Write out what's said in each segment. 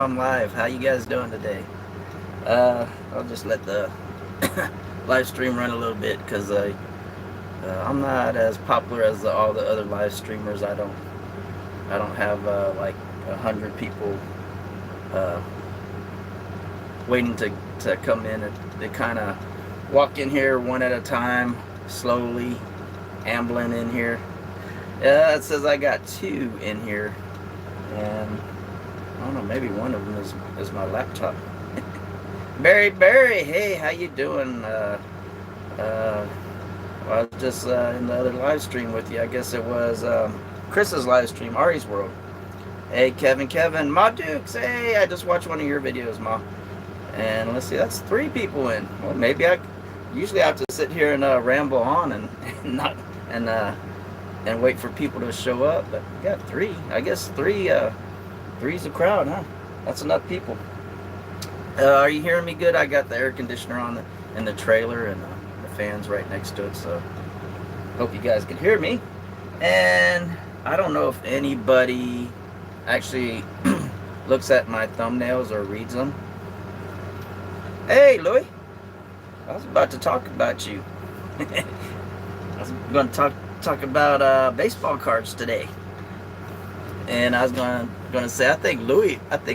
I'm live. How you guys doing today? I'll just let the live stream run a little bit because I'm not as popular as all the other live streamers. I don't have like 100 people uh, waiting to come in. They kind of walk in here one at a time, slowly ambling in here. Yeah, it says I got two in here, and I don't know. Maybe one of them is my laptop. Barry, hey, how you doing? Uh, well, I was just in the other live stream with you. I guess it was Chris's live stream, Ari's World. Hey, Kevin, Ma Dukes, hey, I just watched one of your videos, Ma. And let's see, that's 3 people in. Well, maybe I usually I have to sit here and ramble on and not and wait for people to show up. But we got 3. I guess three's a crowd, huh? That's enough people. Are you hearing me good? I got the air conditioner on in the trailer and the fans right next to it, so hope you guys can hear me. And I don't know if anybody actually looks at my thumbnails or reads them. Hey, Louis, I was about to talk about you. I was going to talk about baseball cards today, and I was going to say I think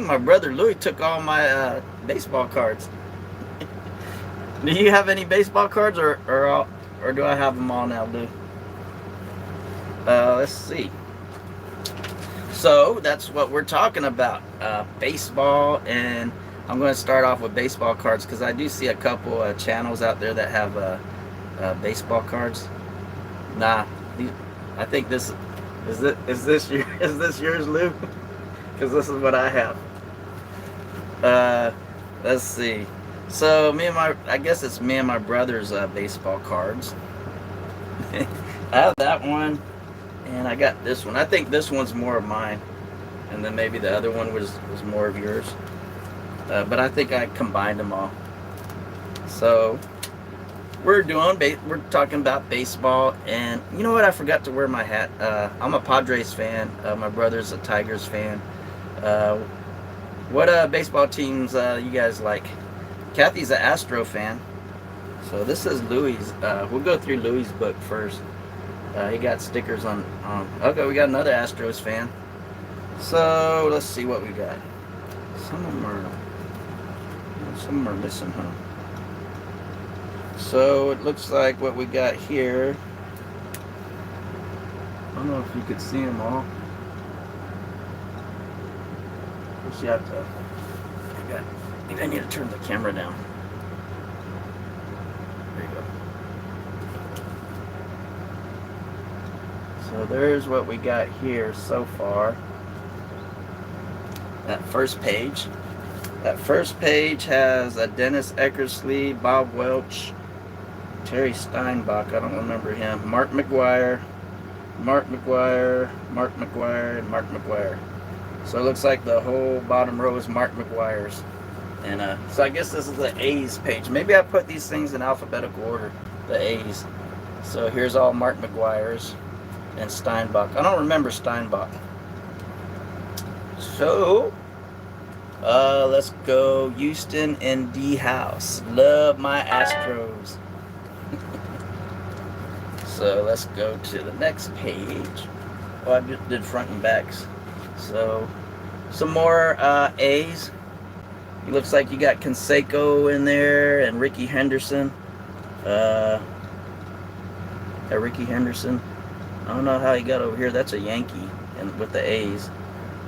my brother Louis took all my baseball cards. Do you have any baseball cards, or do I have them all now, Lou? Let's see. So that's what we're talking about, baseball, and I'm going to start off with baseball cards because I do see a couple channels out there that have baseball cards. Nah, I think this is this yours, Lou? Because this is what I have. Let's see. So I guess it's me and my brother's baseball cards. I have that one, and I got this one. I think this one's more of mine, and then maybe the other one was more of yours. But I think I combined them all. So we're talking about baseball, and you know what? I forgot to wear my hat. I'm a Padres fan. My brother's a Tigers fan. What baseball teams you guys like? Kathy's an Astro fan. So this is Louis'. We'll go through Louis' book first. He got stickers on. Okay, we got another Astros fan. So let's see what we got. Some of them are missing, huh? So it looks like what we got here. I don't know if you could see them all. You have to. Maybe I need to turn the camera down. There you go. So there's what we got here so far. That first page. That first page has a Dennis Eckersley, Bob Welch, Terry Steinbach. I don't remember him. Mark McGuire, and Mark McGuire. So it looks like the whole bottom row is Mark McGuire's. And so I guess this is the A's page. Maybe I put these things in alphabetical order, the A's. So here's all Mark McGuire's and Steinbach. I don't remember Steinbach. So let's go Houston and D House. Love my Astros. So let's go to the next page. Oh, I just did front and backs. So some more A's. It looks like you got Canseco in there and Ricky Henderson. Ricky Henderson. I don't know how he got over here. That's a Yankee, and with the A's.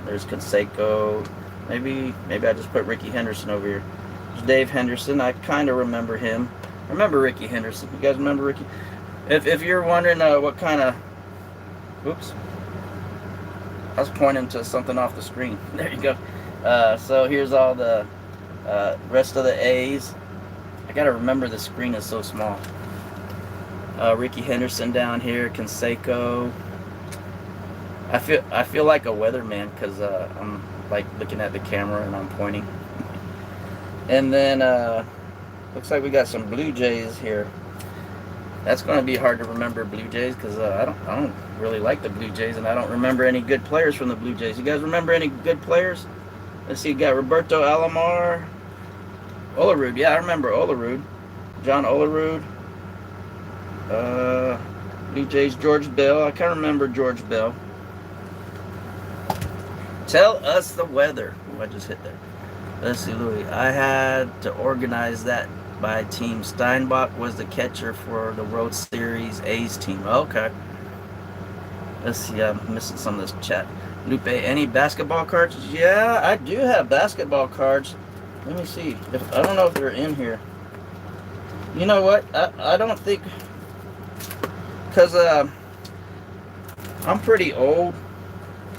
There's Canseco. Maybe I just put Ricky Henderson over here. There's Dave Henderson. I kind of remember him. I remember Ricky Henderson. You guys remember Ricky? If you're wondering what kind of... Oops. I was pointing to something off the screen. There you go. So here's all the rest of the A's. I gotta remember the screen is so small. Ricky Henderson down here, Canseco. I feel like a weatherman because I'm like looking at the camera and I'm pointing. And then looks like we got some Blue Jays here. That's going to be hard to remember Blue Jays because I don't really like the Blue Jays, and I don't remember any good players from the Blue Jays. You guys remember any good players? Let's see, you got Roberto Alomar. Olerud, yeah, I remember Olerud. John Olerud. Blue Jays, George Bell. I can't remember George Bell. Tell us the weather. Ooh, I just hit there. Let's see, Louis. I had to organize that by team. Steinbach was the catcher for the World Series A's team. Okay. Let's see, I'm missing some of this chat. Lupe, any basketball cards? Yeah, I do have basketball cards. Let me see. I don't know if they're in here. You know what? I don't think... Because I'm pretty old.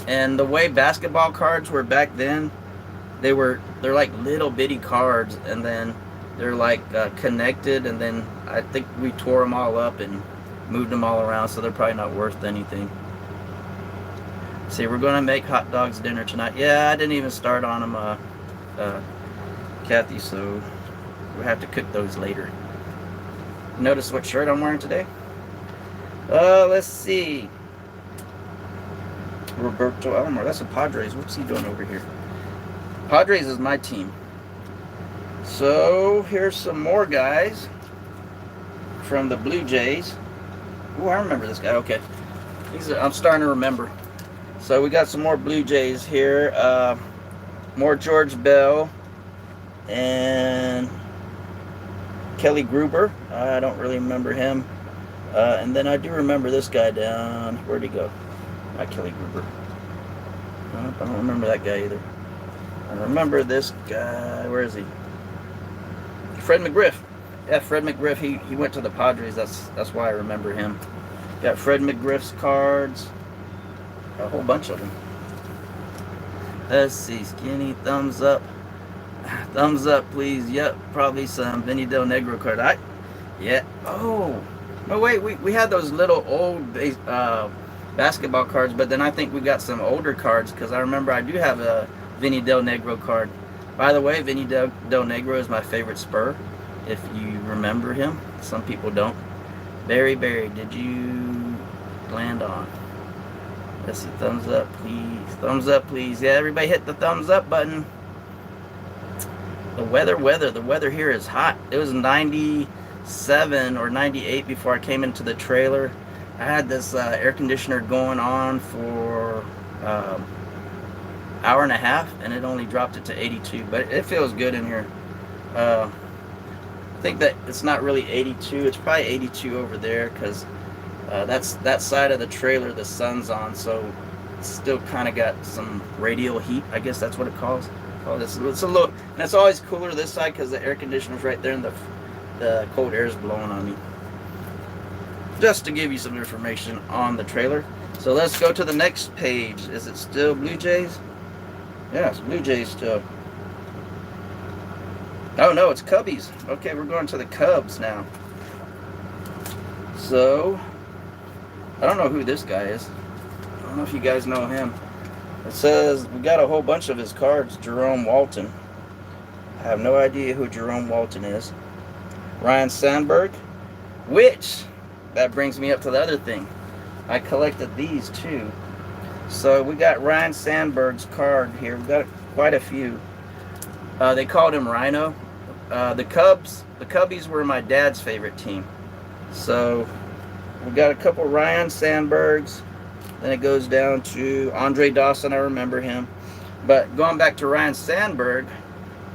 And the way basketball cards were back then, they're like little bitty cards. And then they're like connected. And then I think we tore them all up and moved them all around. So they're probably not worth anything. See, we're going to make hot dogs dinner tonight. Yeah, I didn't even start on them, Kathy, so we'll have to cook those later. Notice what shirt I'm wearing today? Let's see. Roberto Alomar. That's the Padres. What's he doing over here? Padres is my team. So, here's some more guys from the Blue Jays. Oh, I remember this guy. Okay. I'm starting to remember. So we got some more Blue Jays here. More George Bell and Kelly Gruber. I don't really remember him. And then I do remember this guy down. Where'd he go? Not Kelly Gruber. I don't remember that guy either. I remember this guy. Where is he? Fred McGriff. Yeah, Fred McGriff. He went to the Padres. That's why I remember him. Got Fred McGriff's cards. A whole bunch of them. Let's see. Skinny, thumbs up. Thumbs up, please. Yep, probably some Vinny Del Negro card. Yeah. Oh. No, wait. We had those little old basketball cards, but then I think we got some older cards because I remember I do have a Vinny Del Negro card. By the way, Vinny Del Negro is my favorite Spur, if you remember him. Some people don't. Barry, did you land on? Let's see, thumbs up, please. Thumbs up, please. Yeah, everybody hit the thumbs up button. The weather here is hot. It was 97 or 98 before I came into the trailer. I had this air conditioner going on for hour and a half, and it only dropped it to 82. But it feels good in here. I think that it's not really 82. It's probably 82 over there because that's that side of the trailer the sun's on, so it's still kind of got some radial heat. I guess that's what it calls. It's a little, and it's always cooler this side because the air conditioner's right there and the cold air is blowing on me. Just to give you some information on the trailer. So let's go to the next page. Is it still Blue Jays? Yeah, it's Blue Jays still. Oh no, it's Cubbies. Okay, we're going to the Cubs now. So, I don't know who this guy is. I don't know if you guys know him. It says we got a whole bunch of his cards. Jerome Walton. I have no idea who Jerome Walton is. Ryan Sandberg. Which, that brings me up to the other thing. I collected these too. So we got Ryan Sandberg's card here. We got quite a few. They called him Rhino. The Cubbies were my dad's favorite team. So we got a couple Ryan Sandbergs. Then it goes down to Andre Dawson. I remember him. But going back to Ryan Sandberg,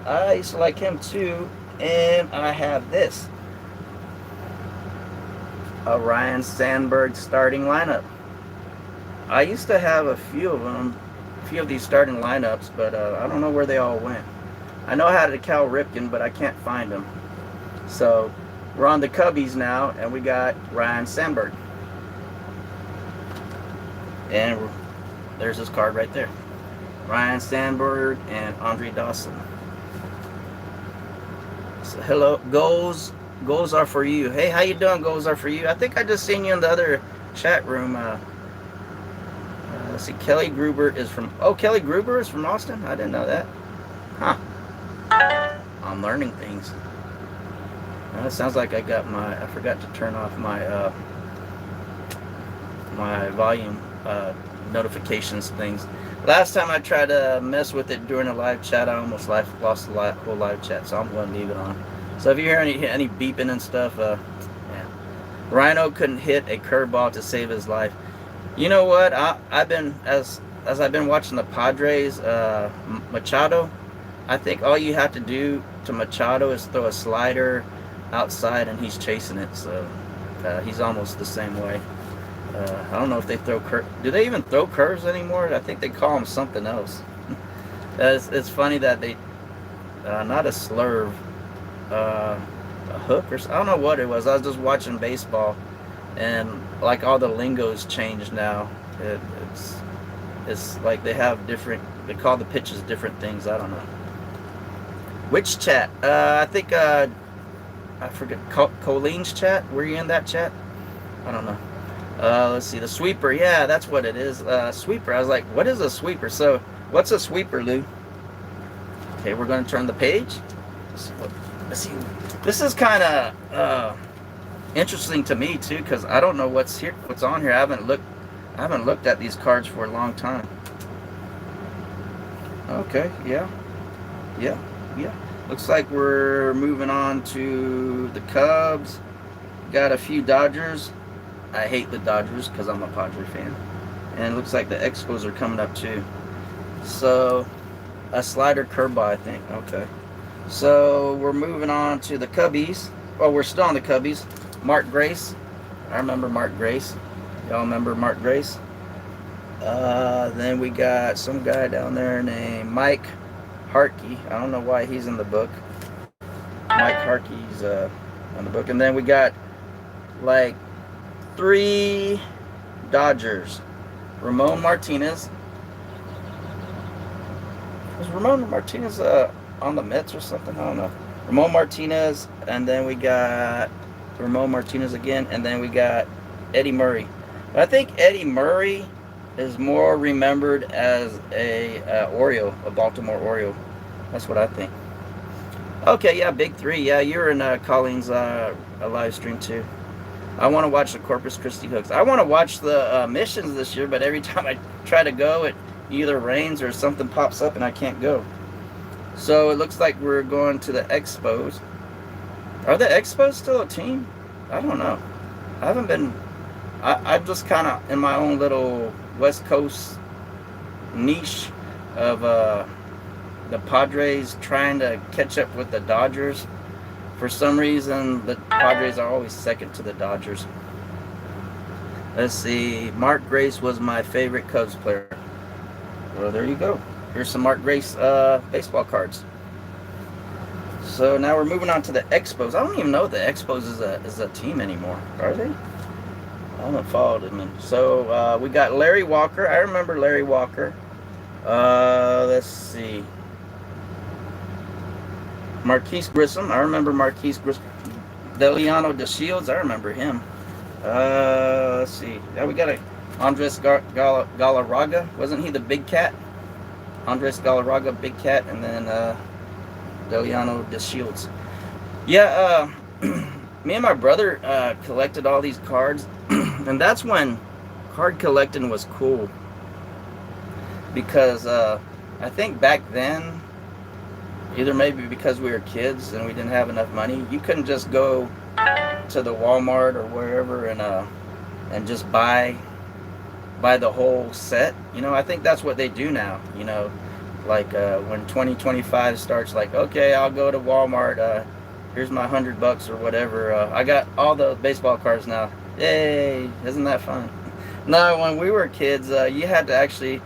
I used to like him too. And I have this. A Ryan Sandberg starting lineup. I used to have a few of them. A few of these starting lineups. But I don't know where they all went. I know I had a Cal Ripken, but I can't find him. So we're on the Cubbies now. And we got Ryan Sandberg. And there's his card right there. Ryan Sandberg and Andre Dawson. So hello, goals are for you. Hey, how you doing? Goals are for you. I think I just seen you in the other chat room. Let's see. Kelly Gruber is from. Oh, Kelly Gruber is from Austin. I didn't know that. Huh. I'm learning things. It sounds like I forgot to turn off my my volume notifications things. Last time I tried to mess with it during a live chat, I almost lost the whole live chat, so I'm going to leave it on. So if you hear any beeping and stuff, yeah. Rhino couldn't hit a curveball to save his life. You know what? I've been as I've been watching the Padres, Machado. I think all you have to do to Machado is throw a slider outside, and he's chasing it. So he's almost the same way. I don't know if they throw do they even throw curves anymore? I think they call them something else. It's funny that they not a slurve, a hook or I don't know what it was. I was just watching baseball, and like all the lingo's changed now. It's like they have different. They call the pitches different things. I don't know. Which chat? I think I forget. Colleen's chat. Were you in that chat? I don't know. Let's see, the sweeper. Yeah, that's what it is. Sweeper. I was like, what is a sweeper? So, what's a sweeper, Lou? Okay, we're going to turn the page. Let's see. This is kind of interesting to me too, because I don't know what's on here. I haven't looked at these cards for a long time. Okay, yeah. Looks like we're moving on to the Cubs. Got a few Dodgers. I hate the Dodgers because I'm a Padre fan. And it looks like the Expos are coming up too. So, a slider curveball, I think. Okay. So, we're moving on to the Cubbies. Well, we're still on the Cubbies. Mark Grace. I remember Mark Grace. Y'all remember Mark Grace? Then we got some guy down there named Mike Harkey. I don't know why he's in the book. Mike Harkey's on the book. And then we got like 3 Dodgers. Ramon Martinez. Was Ramon Martinez on the Mets or something? I don't know. Ramon Martinez, and then we got Ramon Martinez again, and then we got Eddie Murray. But I think Eddie Murray is more remembered as a Baltimore Oriole. That's what I think. Okay, yeah, big 3. Yeah, you're in Colleen's a live stream too. I want to watch the Corpus Christi Hooks. I want to watch the missions this year, but every time I try to go, it either rains or something pops up and I can't go. So it looks like we're going to the Expos. Are the Expos still a team? I don't know. I haven't been... I'm just kind of in my own little West Coast niche of the Padres trying to catch up with the Dodgers. For some reason, the Padres are always second to the Dodgers. Let's see. Mark Grace was my favorite Cubs player. Well, there you go. Here's some Mark Grace baseball cards. So now we're moving on to the Expos. I don't even know if the Expos is a team anymore. Are they? I haven't followed them in. So we got Larry Walker. I remember Larry Walker. Let's see. Marquise Grissom. I remember Marquise Grissom. Deliano DeShields. I remember him. Let's see. Yeah, we got a Andres Galarraga. Wasn't he the big cat? Andres Galarraga, big cat, and then Deliano DeShields. Yeah, me and my brother collected all these cards, and that's when card collecting was cool. Because I think back then, either maybe because we were kids and we didn't have enough money, you couldn't just go to the Walmart or wherever and just buy the whole set. You know, I think that's what they do now. You know, like when 2025 starts, like, okay, I'll go to Walmart. Here's my $100 or whatever. I got all the baseball cards now. Yay! Isn't that fun? No, when we were kids, you had to actually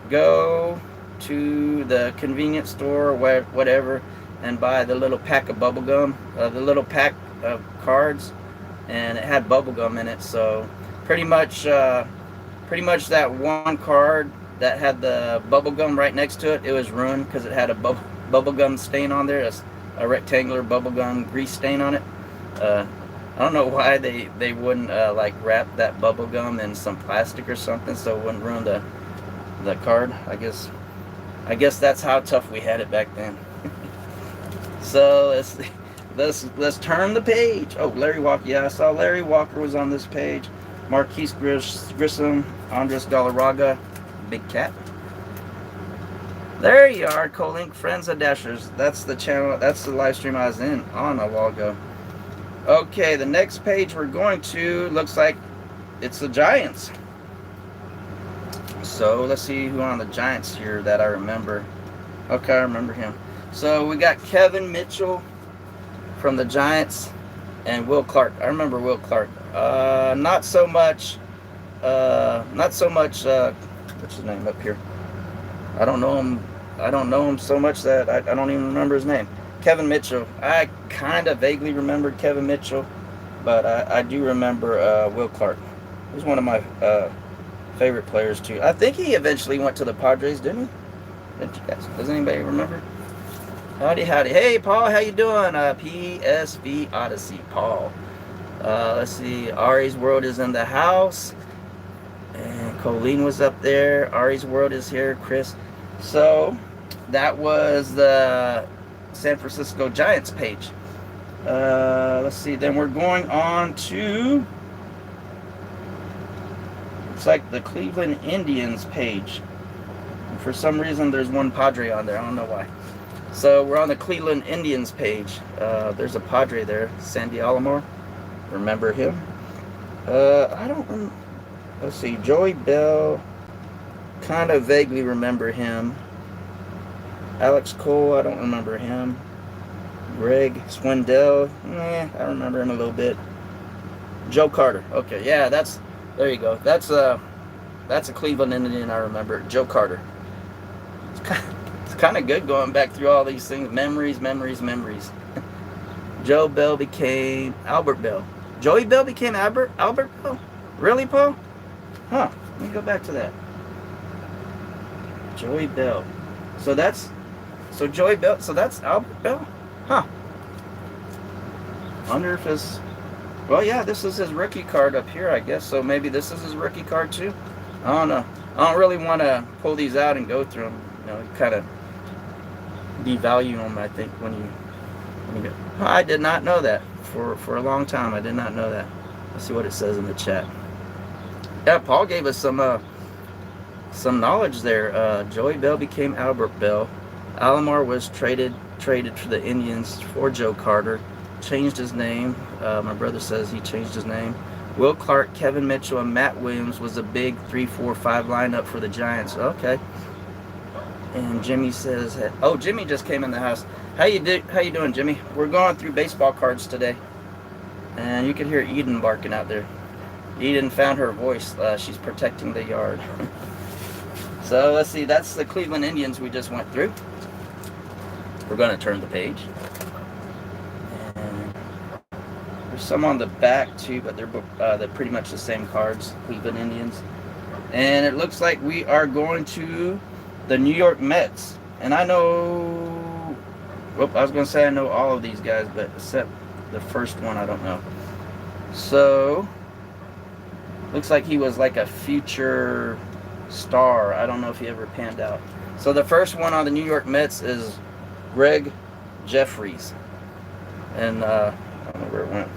go to the convenience store or whatever and buy the little pack of bubble gum, the little pack of cards, and it had bubble gum in it. So pretty much that one card that had the bubble gum right next to it, it was ruined because it had a bubble gum stain on there, a rectangular bubble gum grease stain on it. I don't know why they wouldn't like wrap that bubble gum in some plastic or something so it wouldn't ruin the card. I guess that's how tough we had it back then. So let's turn the page. Oh, Larry Walker. Yeah, I saw Larry Walker was on this page. Marquise Grissom, Andres Galarraga, big cat. There you are, Co-Link Friends of Dashers. That's the channel. That's the live stream I was on a while ago. Okay, the next page we're going to looks like it's the Giants. So let's see who on the Giants here that I remember. Okay, I remember him. So we got Kevin Mitchell from the Giants and Will Clark. I remember Will Clark. Not so much. What's his name up here? I don't know him. I don't know him so much that I don't even remember his name. Kevin Mitchell. I kind of vaguely remembered Kevin Mitchell, but I do remember Will Clark. He's one of my favorite players too. I think he eventually went to the Padres, didn't he? Does anybody remember? Howdy, howdy. Hey, Paul, how you doing? PSV Odyssey, Paul. Let's see. Ari's World is in the house. And Colleen was up there. Ari's World is here. Chris. So, that was the San Francisco Giants page. Let's see. Then we're going on to... It's like the Cleveland Indians page. And for some reason, there's one Padre on there. I don't know why. So we're on the Cleveland Indians page. There's a Padre there, Sandy Alomar. Remember him? I don't. Let's see, Joey Bell. Kind of vaguely remember him. Alex Cole. I don't remember him. Greg Swindell. I remember him a little bit. Joe Carter. Okay, yeah, there you go. That's a Cleveland Indian I remember. Joe Carter. It's kind of good going back through all these things. Memories. Joe Bell became Albert Bell. Joey Bell became Albert Bell? Really, Paul? Huh. Let me go back to that. Joey Bell. So that's Albert Bell? Huh. Wonder if it's... Well, yeah, this is his rookie card up here, I guess. So maybe this is his rookie card, too? I don't know. I don't really want to pull these out and go through them. You know, kind of devalue them, I think, when you go. I did not know that. For a long time, I did not know that. Let's see what it says in the chat. Yeah, Paul gave us some knowledge there. Joey Bell became Albert Bell. Alomar was traded for the Indians for Joe Carter. Changed his name. My brother says he changed his name. Will Clark, Kevin Mitchell, and Matt Williams was a big 3-4-5 lineup for the Giants. Okay. And Jimmy says, "Oh, Jimmy just came in the house. How you doing, Jimmy? We're going through baseball cards today, and you can hear Eden barking out there. Eden found her voice. She's protecting the yard." So let's see. That's the Cleveland Indians we just went through. We're going to turn the page. And there's some on the back too, but they're pretty much the same cards. Cleveland Indians, and it looks like we are going to the New York Mets. And I know, I was going to say I know all of these guys, but except the first one, I don't know. So, looks like he was like a future star. I don't know if he ever panned out. So the first one on the New York Mets is Greg Jeffries. And I don't know where it went.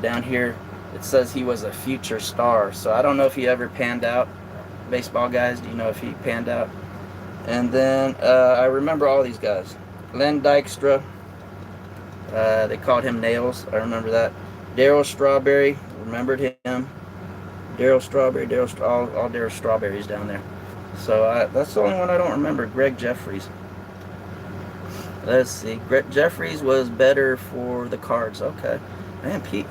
Down here, it says he was a future star. So I don't know if he ever panned out. Baseball guys, do you know if he panned out? And then I remember all these guys. Len Dykstra, they called him Nails. I remember that. Darryl Strawberry, remembered him. Darryl Strawberry, all Darryl Strawberries down there. So that's the only one I don't remember. Greg Jeffries. Let's see. Greg Jeffries was better for the Cards. Okay, man, Pete,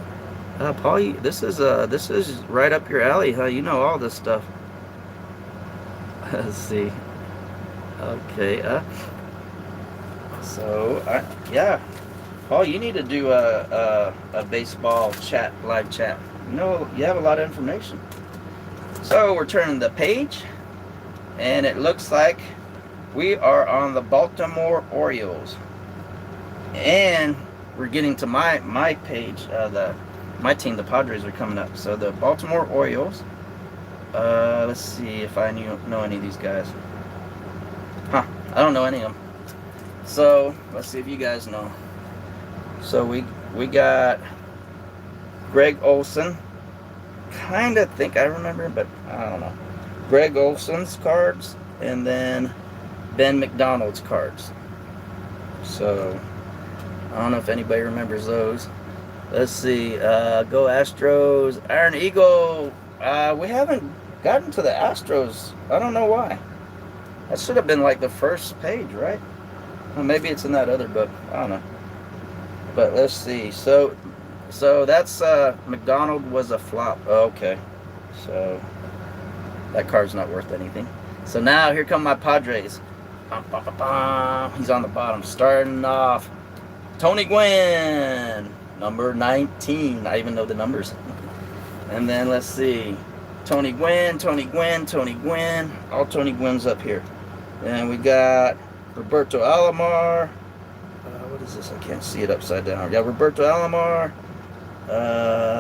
Paul, this is right up your alley, huh? You know all this stuff. Let's see. Okay. Yeah, Paul, you need to do a baseball chat, live chat. You know, you have a lot of information. So we're turning the page, and it looks like we are on the Baltimore Orioles, and we're getting to my page. My team, the Padres, are coming up. So the Baltimore Orioles. Let's see if I know any of these guys. Huh, I don't know any of them. So, let's see if you guys know. So, we got Greg Olson. Kind of think I remember, but I don't know. Greg Olson's cards. And then Ben McDonald's cards. So I don't know if anybody remembers those. Let's see. Go Astros. Iron Eagle. We haven't gotten to the Astros. I don't know why. That should have been like the first page, right? Well, maybe it's in that other book. I don't know. But let's see. So that's McDonald was a flop. Okay. So that card's not worth anything. So now here come my Padres. Bum, bum, bum, bum. He's on the bottom. Starting off. Tony Gwynn. Number 19. I even know the numbers. And then let's see. Tony Gwynn, Tony Gwynn, Tony Gwynn. All Tony Gwynns up here. And we got Roberto Alomar. What is this? I can't see it upside down. Yeah, Roberto Alomar.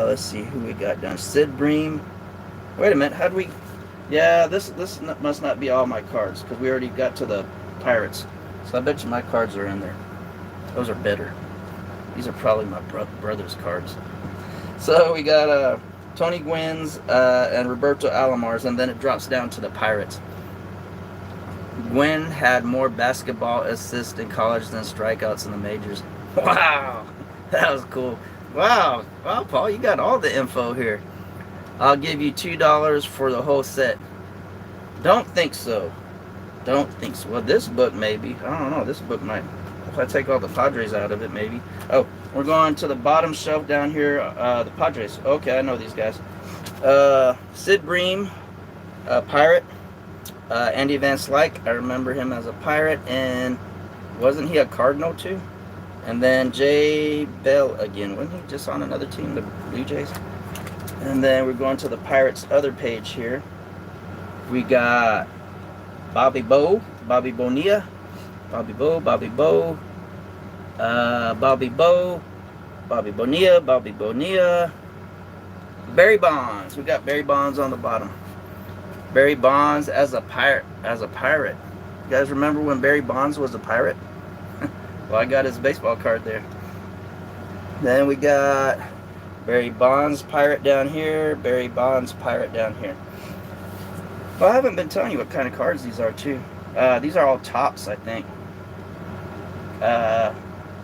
Let's see who we got down. Sid Bream. Wait a minute. How'd we... Yeah, this must not be all my cards because we already got to the Pirates. So I bet you my cards are in there. Those are better. These are probably my brother's cards. So we got Tony Gwynn's and Roberto Alomar's, and then it drops down to the Pirates. Gwynn had more basketball assists in college than strikeouts in the majors. Wow, that was cool. Wow, Paul, you got all the info here. I'll give you $2 for the whole set. Don't think so. Don't think so. Well, this book maybe. I don't know. This book might. If I take all the Padres out of it, maybe. Oh, we're going to the bottom shelf down here. The Padres. Okay, I know these guys. Sid Bream, Pirate. Andy Van Slyke. I remember him as a Pirate. And wasn't he a Cardinal too? And then Jay Bell again. Wasn't he just on another team, the Blue Jays? And then we're going to the Pirates' other page here. We got Bobby Bonilla. Bobby Bonilla, Bobby Bonilla. Barry Bonds. We got Barry Bonds on the bottom. Barry Bonds as a pirate. You guys remember when Barry Bonds was a Pirate? Well, I got his baseball card there. Then we got Barry Bonds Pirate down here. Barry Bonds Pirate down here. Well, I haven't been telling you what kind of cards these are too. These are all tops, I think.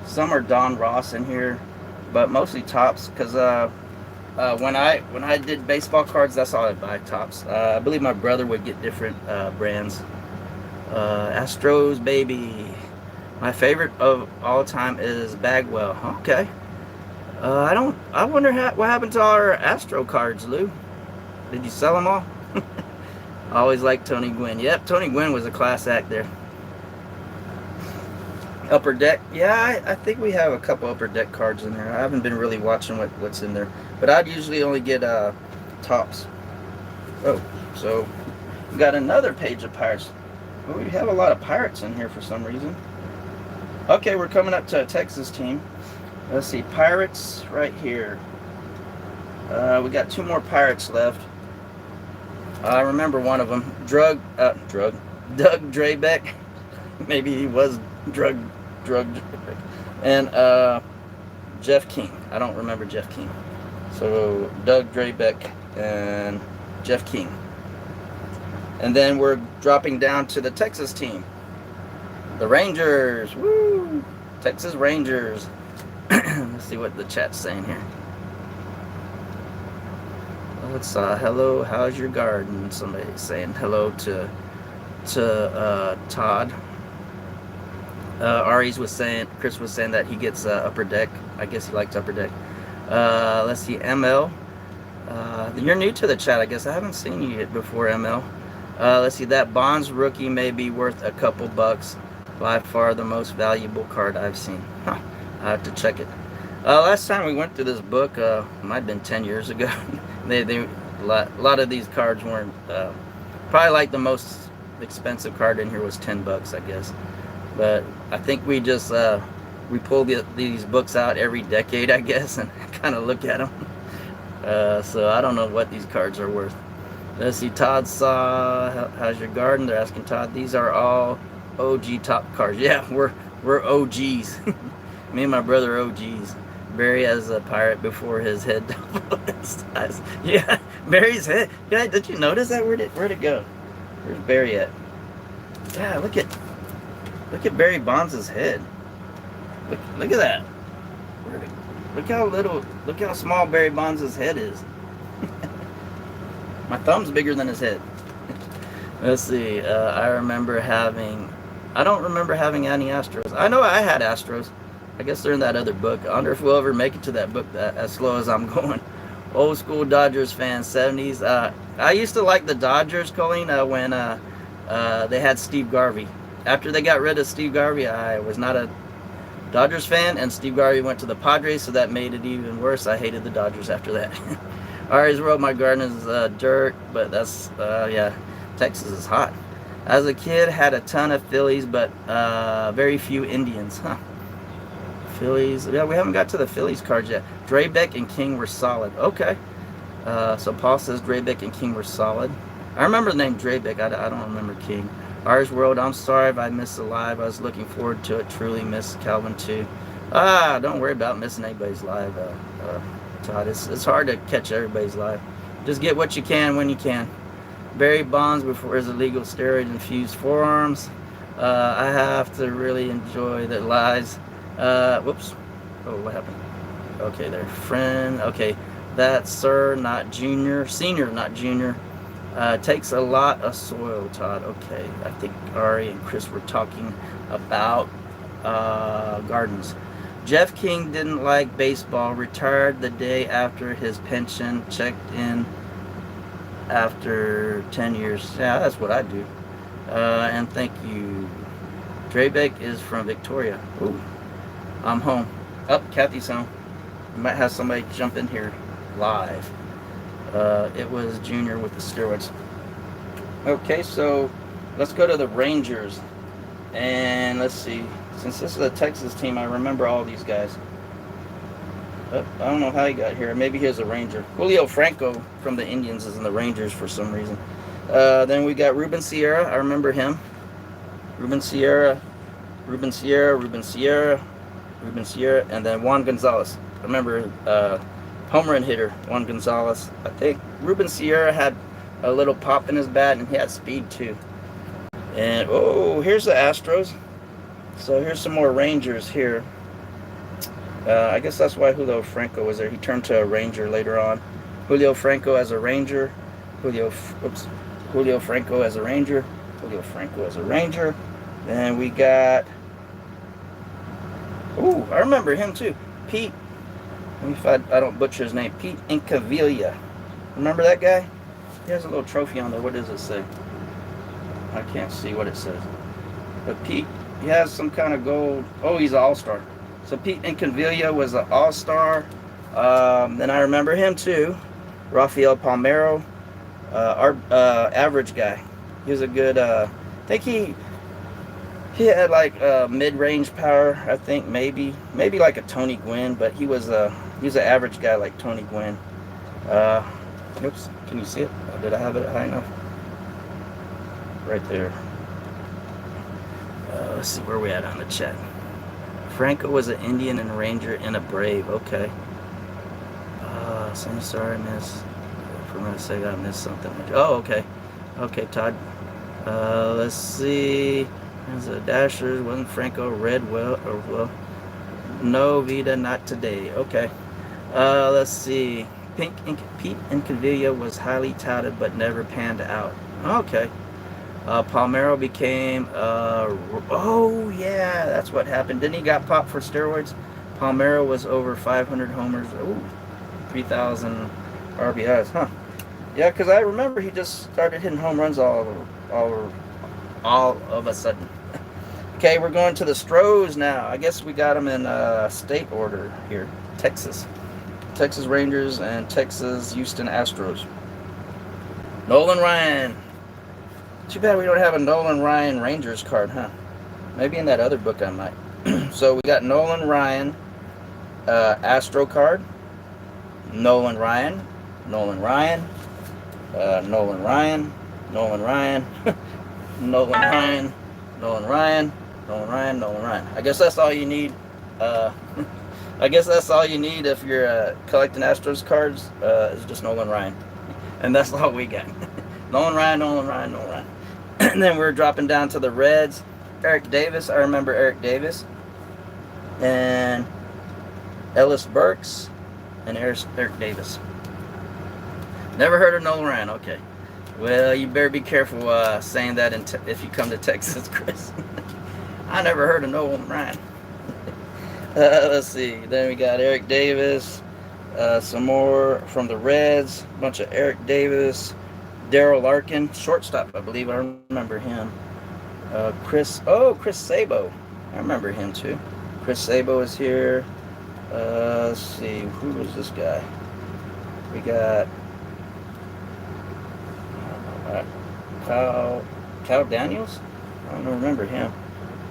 Some are Don Ross in here, but mostly tops. Because when I did baseball cards, that's all I buy, tops. I believe my brother would get different brands. Astros, baby. My favorite of all time is Bagwell. Okay. I wonder what happened to our Astro cards, Lou. Did you sell them all? I always liked Tony Gwynn. Yep, Tony Gwynn was a class act there. Upper Deck. Yeah, I think we have a couple Upper Deck cards in there. I haven't been really watching what's in there. But I'd usually only get tops. Oh, so we got another page of Pirates. Well, we have a lot of Pirates in here for some reason. Okay, we're coming up to a Texas team. Let's see, Pirates right here. We got two more Pirates left. I remember one of them. Doug Drabeck. Maybe he was drug Drabeck. And Jeff King. I don't remember Jeff King. So Doug Drabeck and Jeff King. And then we're dropping down to the Texas team. The Rangers. Woo! Texas Rangers. Let's see what the chat's saying here. It's hello, how's your garden? Somebody's saying hello to Todd. Chris was saying that he gets Upper Deck. I guess he likes Upper Deck. Let's see, ML. You're new to the chat, I guess. I haven't seen you yet before, ML. Let's see, that Bonds rookie may be worth a couple bucks. By far the most valuable card I've seen. Huh. I have to check it. Last time we went through this book, might have been 10 years ago. A lot of these cards weren't. Probably like the most expensive card in here was $10, I guess. But I think we just we pull these books out every decade, I guess, and kind of look at them. So I don't know what these cards are worth. Let's see. Todd saw how's your garden? They're asking Todd. These are all OG top cards. Yeah, we're OGs. Me and my brother are OGs. Barry has a Pirate before his head doubled in size. Yeah, Barry's head. Yeah, did you notice that? Where'd it go? Where's Barry at? Yeah, look at Look at Barry Bonds' head. Look at that. Look how small Barry Bonds' head is. My thumb's bigger than his head. Let's see. I don't remember having any Astros. I know I had Astros. I guess they're in that other book. I wonder if we'll ever make it to that book as slow as I'm going. Old school Dodgers fan, 70s. I used to like the Dodgers, Colleen, when they had Steve Garvey. After they got rid of Steve Garvey, I was not a Dodgers fan, and Steve Garvey went to the Padres, so that made it even worse. I hated the Dodgers after that. Ari's World, my garden is dirt, but that's, yeah, Texas is hot. As a kid, had a ton of Phillies, but very few Indians. Huh. Phillies. Yeah, we haven't got to the Phillies cards yet. Draybeck and King were solid. Okay. So Paul says Draybeck and King were solid. I remember the name Draybeck. I don't remember King. Ours World. I'm sorry if I missed the live. I was looking forward to it. Truly miss Calvin too. Don't worry about missing anybody's live, Todd. It's hard to catch everybody's live. Just get what you can when you can. Barry Bonds before his illegal steroid-infused forearms. I have to really enjoy the lives. Whoops. Oh, what happened? Okay, there. Friend. Okay, that's sir, not junior. Senior, not junior. Takes a lot of soil, Todd. Okay, I think Ari and Chris were talking about gardens. Jeff King didn't like baseball. Retired the day after his pension. Checked in after 10 years. Yeah, that's what I do. And thank you. Draybeck is from Victoria. Ooh. I'm home. Kathy's home. We might have somebody jump in here live. It was Junior with the steroids. Okay, so let's go to the Rangers. And let's see. Since this is a Texas team, I remember all these guys. I don't know how he got here. Maybe he was a Ranger. Julio Franco from the Indians is in the Rangers for some reason. Then we got Ruben Sierra. I remember him. Ruben Sierra, and then Juan Gonzalez. I remember home run hitter Juan Gonzalez. I think Ruben Sierra had a little pop in his bat, and he had speed too. And oh, here's the Astros. So here's some more Rangers here. I guess that's why Julio Franco was there. He turned to a Ranger later on. Julio Franco as a Ranger. Julio Franco as a Ranger. Then we got... Ooh, I remember him too. Pete. Let me if I don't butcher his name. Pete Incaviglia. Remember that guy? He has a little trophy on there. What does it say? I can't see what it says. But Pete, he has some kind of gold. Oh, he's an all-star. So Pete Incaviglia was an all-star. Then I remember him too. Rafael Palmeiro. Our average guy. He was a good... I think he had like mid-range power. I think maybe like a Tony Gwynn, but he was an average guy like Tony Gwynn. Oops, can you see it? Did I have it high enough? Right there. Let's see where we at on the chat. Franco was an Indian and Ranger and a Brave. Okay. So I'm sorry, miss. For a minute, say I missed something. Oh, okay. Okay, Todd. Let's see. There's a Dashers. Wasn't Franco red? Well, no, Vida, not today. Okay. Let's see. Pete Incaviglia was highly touted but never panned out. Okay. Palmeiro became... oh, yeah, that's what happened. Didn't he got popped for steroids? Palmeiro was over 500 homers. Ooh, 3,000 RBIs. Huh. Yeah, because I remember he just started hitting home runs all of a sudden. Okay, we're going to the Stros now. I guess we got them in state order here. Texas Rangers and Texas Houston Astros. Nolan Ryan. Too bad we don't have a Nolan Ryan Rangers card, huh? Maybe in that other book I might. So we got Nolan Ryan Astro card. Nolan Ryan. Nolan Ryan. Nolan Ryan. Nolan Ryan. Nolan Ryan. Nolan Ryan. Nolan Ryan. Nolan Ryan. I guess that's all you need. I guess that's all you need if you're collecting Astros cards. Is just Nolan Ryan, and that's all we got. Nolan Ryan. Nolan Ryan. Nolan Ryan. And then we're dropping down to the Reds. Eric Davis. I remember Eric Davis. And Ellis Burks and Eric Davis. Never heard of Nolan Ryan. Okay. Well, you better be careful saying that if you come to Texas, Chris. I never heard of Nolan Ryan. Let's see. Then we got Eric Davis. Some more from the Reds. A bunch of Eric Davis. Daryl Larkin, shortstop, I believe. I remember him. Chris Sabo. I remember him too. Chris Sabo is here. Let's see. Who was this guy? We got Cal Daniels. I don't remember him.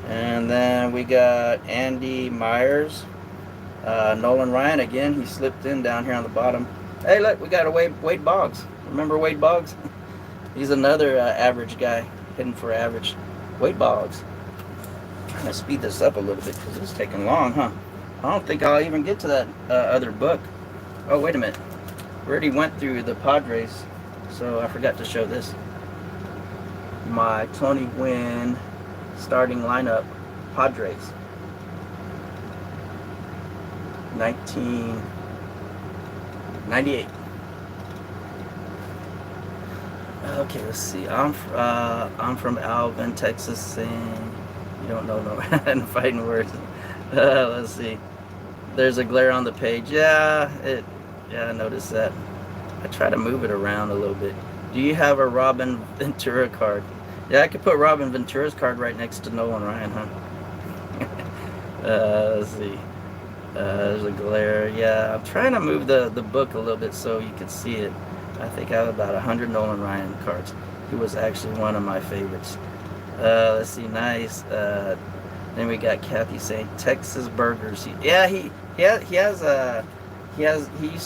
And then we got Andy Myers. Nolan Ryan again. He slipped in down here on the bottom. Hey, look, we got a Wade Boggs. Remember Wade Boggs? He's another average guy, hitting for average. Wade Boggs. I'm trying to speed this up a little bit because it's taking long, huh? I don't think I'll even get to that other book. Oh, wait a minute. We already went through the Padres, so I forgot to show this. My Tony Gwynn starting lineup, Padres. 1998. Okay, let's see. I'm from Alvin, Texas, saying you don't know no fighting words. Let's see. There's a glare on the page. Yeah, I noticed that. I try to move it around a little bit. Do you have a Robin Ventura card? Yeah, I could put Robin Ventura's card right next to Nolan Ryan, huh? Let's see. There's a glare. Yeah, I'm trying to move the book a little bit so you can see it. I think I have about 100 Nolan Ryan cards. He was actually one of my favorites. Let's see, nice. Then we got Kathy saying Texas burgers. He used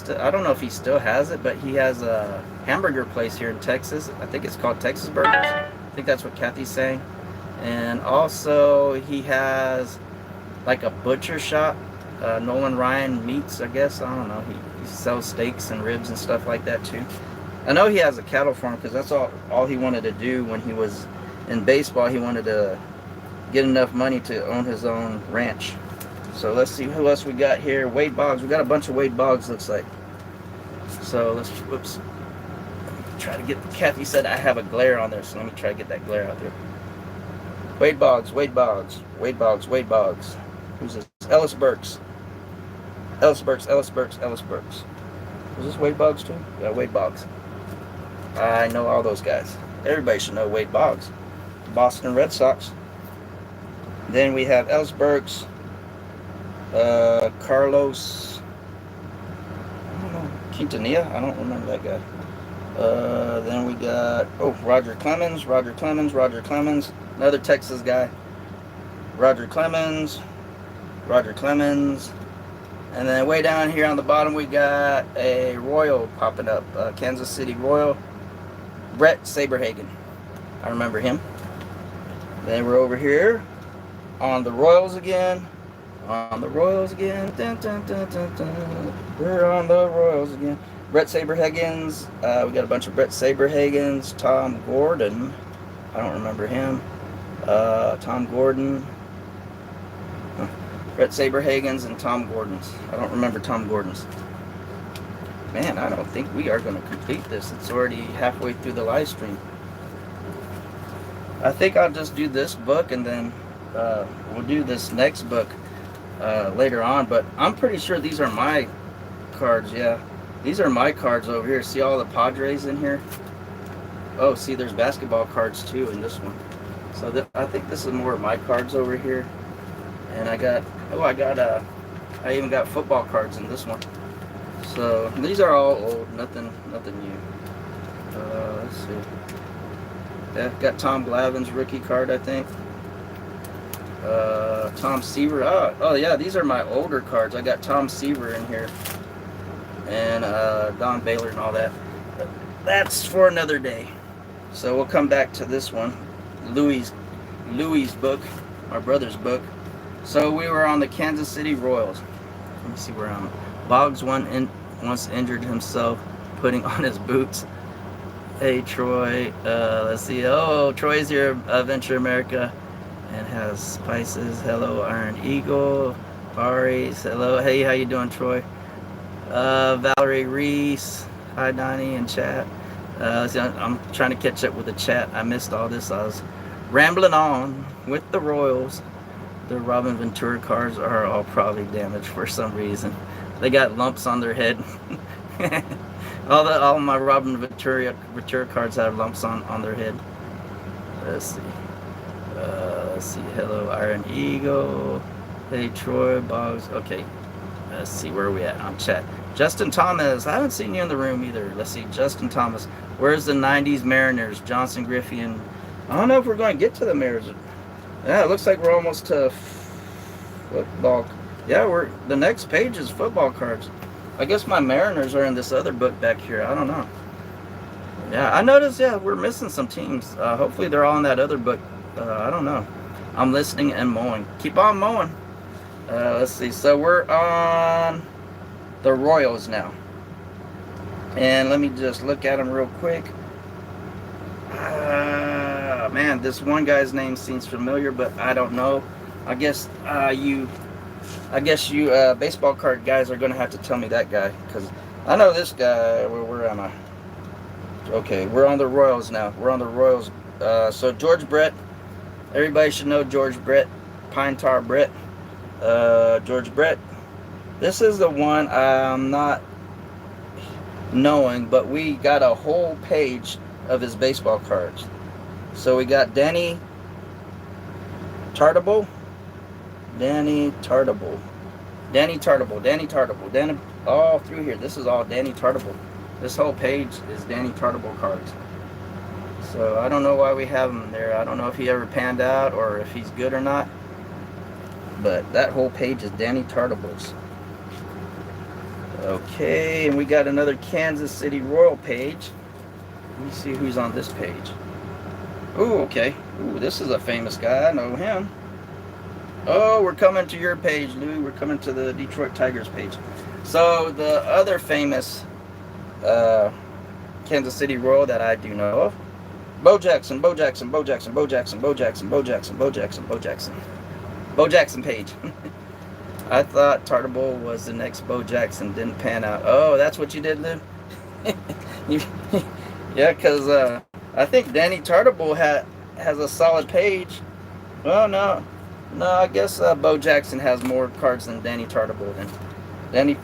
to, I don't know if he still has it, but he has a hamburger place here in Texas. I think it's called Texas Burgers. I think that's what Kathy's saying. And also he has like a butcher shop. Nolan Ryan Meats, I guess. I don't know. He sells steaks and ribs and stuff like that too. I know he has a cattle farm because that's all he wanted to do when he was in baseball. He wanted to get enough money to own his own ranch. So let's see who else we got here. Wade Boggs. We got a bunch of Wade Boggs, looks like. So let's, whoops. Let me try to get, Kathy said I have a glare on there, so let me try to get that glare out there. Wade Boggs, Wade Boggs, Wade Boggs, Wade Boggs. Who's this? Ellis Burks. Ellis Burks. Was this Wade Boggs too? Yeah, Wade Boggs. I know all those guys. Everybody should know Wade Boggs. Boston Red Sox. Then we have Ellis Burks. Carlos. I don't know. Quintanilla? I don't remember that guy. Then we got, Roger Clemens. Another Texas guy. Roger Clemens. And then way down here on the bottom we got a Royal popping up, Kansas City Royal, Brett Saberhagen. I remember him. Then we're over here on the Royals again. Dun, dun, dun, dun, dun. We're on the Royals again. Brett Saberhagens. We got a bunch of Brett Saberhagens. Tom Gordon. I don't remember him. Tom Gordon. Brett Saberhagens and Tom Gordon's. I don't remember Tom Gordon's. Man, I don't think we are going to complete this. It's already halfway through the live stream. I think I'll just do this book and then we'll do this next book later on. But I'm pretty sure these are my cards, yeah. These are my cards over here. See all the Padres in here? Oh, see, there's basketball cards too in this one. So I think this is more of my cards over here. And I even got football cards in this one. So these are all old, nothing new. Let's see. Yeah, got Tom Glavine's rookie card, I think. Tom Seaver. Oh yeah, these are my older cards. I got Tom Seaver in here, and Don Baylor and all that. But that's for another day. So we'll come back to this one, Louis' book, my brother's book. So we were on the Kansas City Royals. Let me see where I'm. Boggs once injured himself putting on his boots. Hey Troy, let's see. Oh, Troy's here, Venture America. and has spices. Hello, Iron Eagle. Aries, hello. Hey, how you doing, Troy? Valerie Reese. Hi, Donnie, in chat. See, I'm trying to catch up with the chat. I missed all this. I was rambling on with the Royals. The Robin Ventura cards are all probably damaged for some reason. They got lumps on their head. all my Robin Ventura cards have lumps on their head. Let's see. Let's see. Hello, Iron Eagle. Hey, Troy Boggs. Okay. Let's see. Where are we at on chat? Justin Thomas. I haven't seen you in the room either. Let's see. Justin Thomas. Where's the 90s Mariners? Johnson Griffey and... I don't know if we're going to get to the Mariners. Yeah, it looks like we're almost to football. Yeah, the next page is football cards. I guess my Mariners are in this other book back here. I don't know. Yeah, I noticed, yeah, we're missing some teams. Hopefully they're all in that other book. I don't know. I'm listening and mowing. Keep on mowing. Let's see. So we're on the Royals now. And let me just look at them real quick. Man, this one guy's name seems familiar, but I don't know. I guess you baseball card guys are going to have to tell me that guy, because I know this guy. Where am I? Okay, we're on the Royals now. We're on the Royals. So George Brett. Everybody should know George Brett. Pine Tar Brett. George Brett. This is the one I'm not knowing, but we got a whole page of his baseball cards. So we got Danny Tartable. All through here. This is all Danny Tartable. This whole page is Danny Tartable cards. So I don't know why we have him there. I don't know if he ever panned out or if he's good or not. But that whole page is Danny Tartables. Okay, and we got another Kansas City Royal page. Let me see who's on this page. Ooh, okay. Ooh, this is a famous guy. I know him. Oh, we're coming to your page, Lou. We're coming to the Detroit Tigers page. So the other famous Kansas City Royal that I do know of, Bo Jackson page. I thought Tartable was the next Bo Jackson. Didn't pan out. Oh, that's what you did, Lou? Yeah, because I think Danny Tartable has a solid page. Well, no, I guess Bo Jackson has more cards than Danny Tartable. Then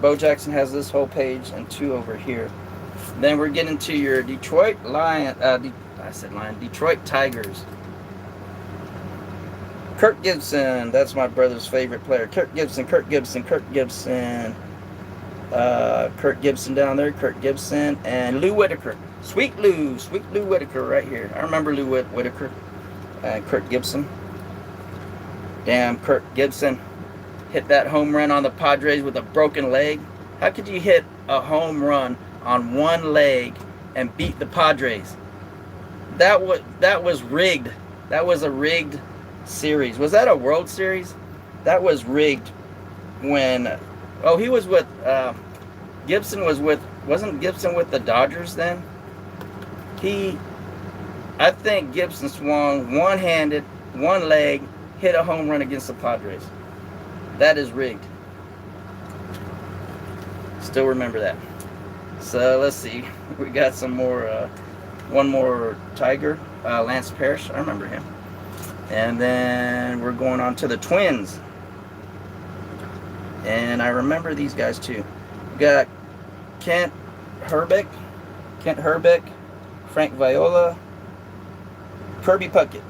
Bo Jackson has this whole page and two over here. Then we're getting to your Detroit Detroit Tigers. Kirk Gibson, that's my brother's favorite player. Kirk Gibson down there. Kirk Gibson and Lou Whitaker. Sweet Lou Whitaker right here. I remember Lou Whitaker and Kirk Gibson. Damn, Kirk Gibson hit that home run on the Padres with a broken leg. How could you hit a home run on one leg and beat the Padres? That was rigged. That was a rigged series. Was that a World Series? That was rigged when... Oh, he was with... Gibson was with... Wasn't Gibson with the Dodgers then? I think Gibson swung one-handed, one leg, hit a home run against the Padres. That is rigged. Still remember that. So let's see. We got some more... one more Tiger. Lance Parrish. I remember him. And then we're going on to the Twins. And I remember these guys too. We got Kent Herbeck, Frank Viola, Kirby Puckett.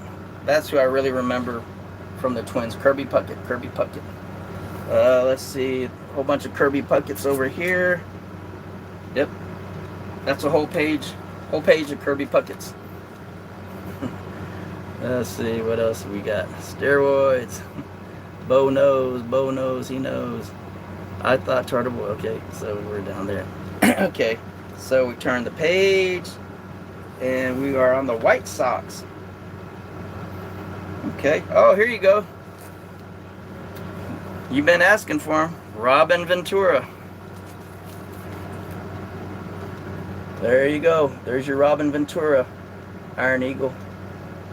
That's who I really remember from the Twins. Kirby Puckett. Let's see. A whole bunch of Kirby Pucketts over here. Yep. That's a whole page of Kirby Pucketts. Let's see, what else we got? Steroids. Bo knows, he knows. I thought Tartable. Okay, so we're down there. Okay, so we turn the page, and we are on the White Sox. Okay, oh, here you go. You've been asking for him. Robin Ventura. There you go. There's your Robin Ventura. Iron Eagle.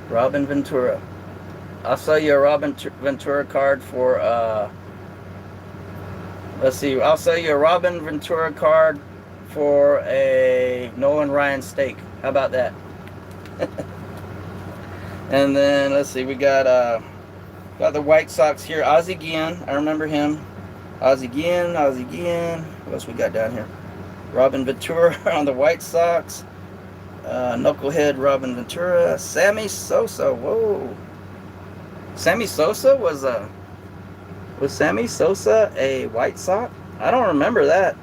Robin Ventura. I'll sell you a Robin Ventura card for let's see. I'll sell you a Robin Ventura card for a Nolan Ryan steak. How about that? And then let's see. We got the White Sox here. Ozzie Guillen. I remember him. Ozzie Guillen. What else we got down here? Robin Ventura on the White Sox. Knucklehead Robin Ventura. Sammy Sosa. Whoa. Sammy Sosa was Sammy Sosa a White Sox? I don't remember that.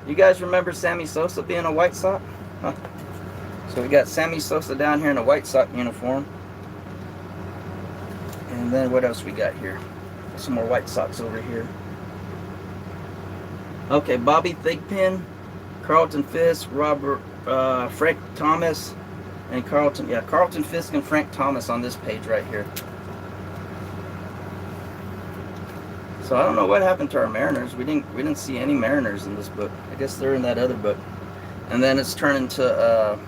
You guys remember Sammy Sosa being a White Sox? Huh. So we got Sammy Sosa down here in a White Sox uniform. And then what else we got here? Some more White Sox over here. Okay, Bobby Thigpen, Carlton Fisk, Frank Thomas, and Carlton Fisk and Frank Thomas on this page right here. So I don't know what happened to our Mariners. We didn't see any Mariners in this book. I guess they're in that other book. And then it's turned into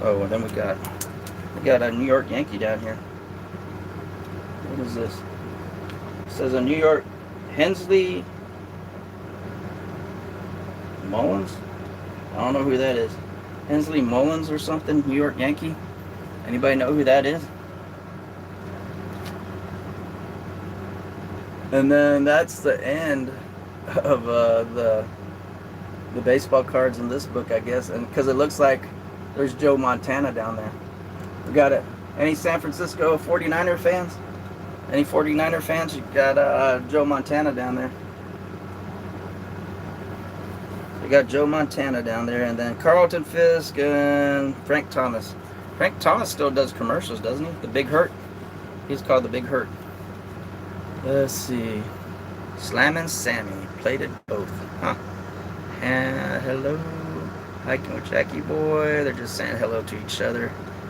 and then we got a New York Yankee down here. What is this? It says a New York Hensley Mullins. I don't know who that is. Hensley Mullins or something. New York Yankee. Anybody know who that is? And then that's the end of the baseball cards in this book, I guess. And because it looks like there's Joe Montana down there. We got it. Any San Francisco 49er fans? Any 49er fans? You got Joe Montana down there. We got Joe Montana down there, and then Carlton Fisk and Frank Thomas. Frank Thomas still does commercials, doesn't he? The Big Hurt. He's called the Big Hurt. Let's see. Slammin' Sammy played it both. Huh. And hello. Hiking with Jackie Boy. They're just saying hello to each other.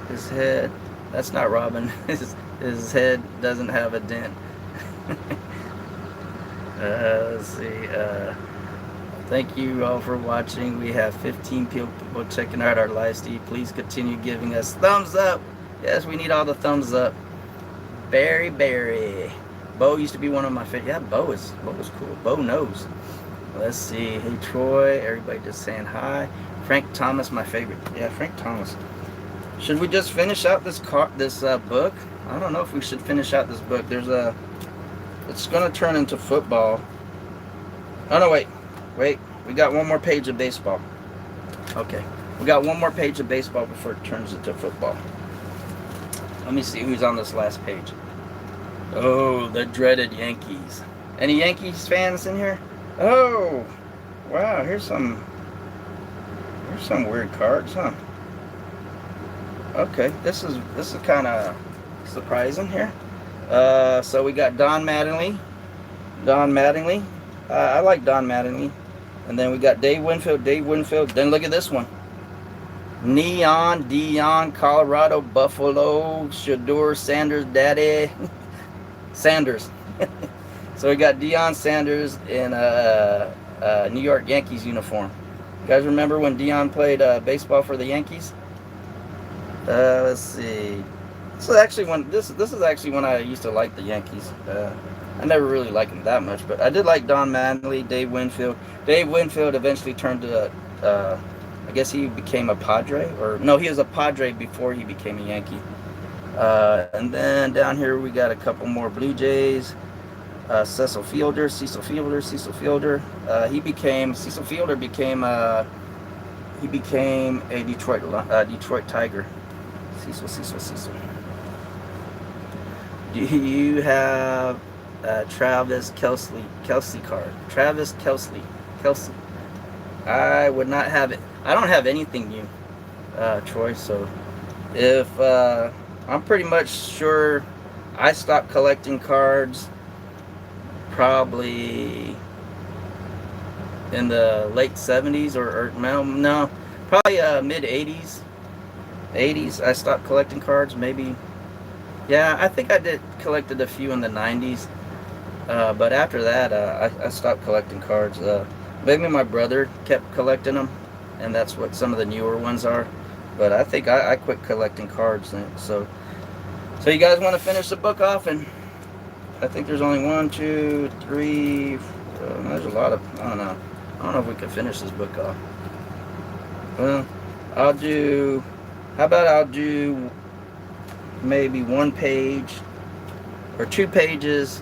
His head. That's not Robin. His head doesn't have a dent. Let's see. Thank you all for watching. We have 15 people checking out our live stream. Please continue giving us thumbs up. Yes, we need all the thumbs up. Barry. Bo used to be one of my favorite. Yeah, Bo was cool. Bo knows. Let's see. Hey, Troy. Everybody just saying hi. Frank Thomas, my favorite. Yeah, Frank Thomas. Should we just finish out this book? I don't know if we should finish out this book. It's going to turn into football. Oh, no, wait. We got one more page of baseball. Okay. We got one more page of baseball before it turns into football. Let me see who's on this last page. Oh, the dreaded Yankees. Any Yankees fans in here? Oh, wow. Here's some weird cards, huh? Okay, this is kind of surprising here. So we got Don Mattingly. I like Don Mattingly. And then we got Dave Winfield. Then look at this one. Neon, Dion, Colorado, Buffalo, Shador, Sanders, Daddy. Sanders. So we got Deion Sanders in a New York Yankees uniform. You guys remember when Deion played baseball for the Yankees? Let's see. This is actually when I used to like the Yankees. I never really liked them that much, but I did like Don Mattingly, Dave Winfield. Dave Winfield eventually turned to I guess he became a Padre, or no, he was a Padre before he became a Yankee. And then down here we got a couple more Blue Jays. Cecil Fielder. Cecil Fielder became a Detroit Tiger. Cecil. Do you have Travis Kelsey card? Travis Kelsey. I would not have it. I don't have anything new, Troy. So if I'm pretty much sure I stopped collecting cards probably in the late 70s or no, probably mid 80s. I stopped collecting cards, maybe. Yeah, I think I collected a few in the 90s. But after that, I stopped collecting cards. Maybe my brother kept collecting them, and that's what some of the newer ones are. But I think I quit collecting cards then. So you guys want to finish the book off? And I think there's only 1, 2, 3. There's a lot of, I don't know. I don't know if we can finish this book off. Well, I'll do. How about I'll do maybe 1 page or 2 pages.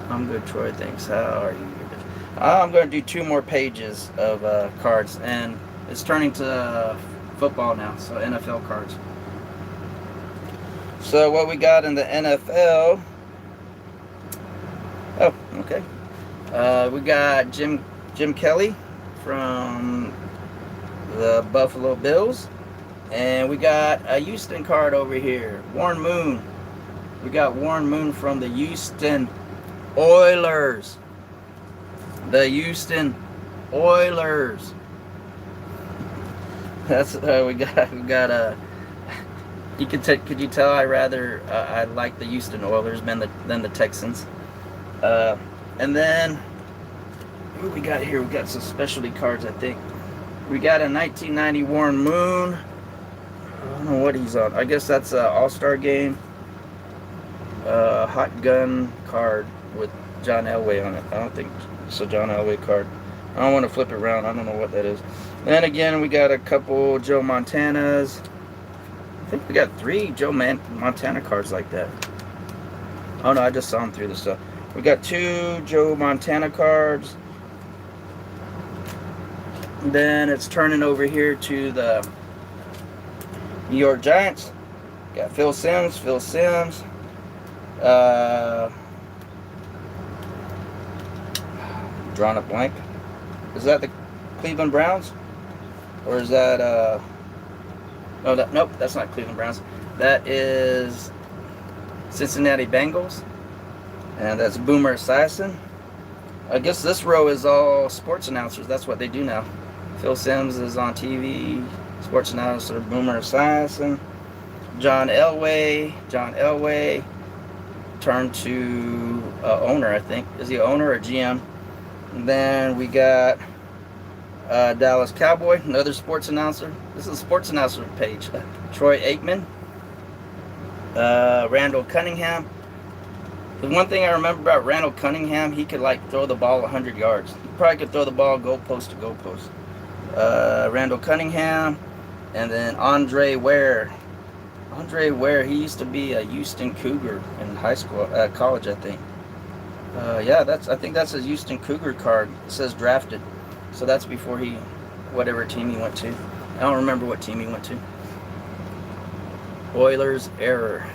I'm good, Troy. Thanks. How are you? I'm going to do 2 more pages of cards, and it's turning to football now, so NFL cards. So what we got in the NFL? Oh, okay. We got Jim Kelly from the Buffalo Bills, and we got a Houston card over here. Warren Moon. We got Warren Moon from the Houston Oilers. The Houston Oilers. That's we got a. Could you tell I like the Houston Oilers than the Texans. And then what we got here? We got some specialty cards. I think we got a 1990 Warren Moon. I don't know what he's on. I guess that's an All-Star game. Hot gun card with John Elway on it. I don't think it's a John Elway card. I don't want to flip it around. I don't know what that is. Then again, we got a couple Joe Montanas. I think we got 3 Joe Montana cards like that. Oh no, I just saw them through the stuff. We got 2 Joe Montana cards. Then it's turning over here to the New York Giants. Got Phil Simms. Drawn a blank. Is that the Cleveland Browns? Or is that nope, that's not Cleveland Browns. That is Cincinnati Bengals. And that's Boomer Esiason. I guess this row is all sports announcers. That's what they do now. Phil Simms is on TV, sports announcer Boomer Esiason. John Elway turned to owner, I think. Is he owner or GM? And then we got Dallas Cowboy, another sports announcer. This is a sports announcer page. Troy Aikman. Randall Cunningham. The one thing I remember about Randall Cunningham, he could throw the ball 100 yards. He probably could throw the ball goalpost to goalpost. Randall Cunningham, and then Andre Ware. Andre Ware, he used to be a Houston Cougar in college, I think. Yeah, I think that's his Houston Cougar card. It says drafted, so that's before whatever team he went to. I don't remember what team he went to. Oilers error.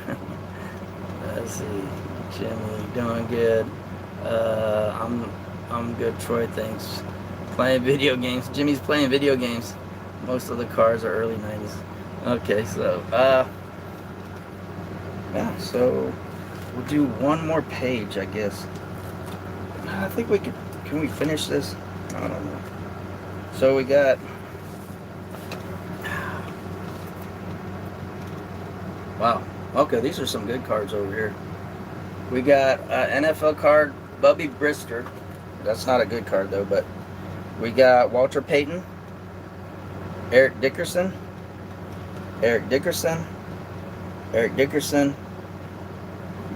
Let's see. Jimmy, doing good. I'm good, Troy, thanks. Playing video games. Jimmy's playing video games. Most of the cards are early 90s. Okay, so yeah, so we'll do 1 more page, I guess. I think we can we finish this? I don't know. So we got, wow, okay, these are some good cards over here. We got NFL card, Bubby Brister. That's not a good card though, but we got Walter Payton, Eric Dickerson,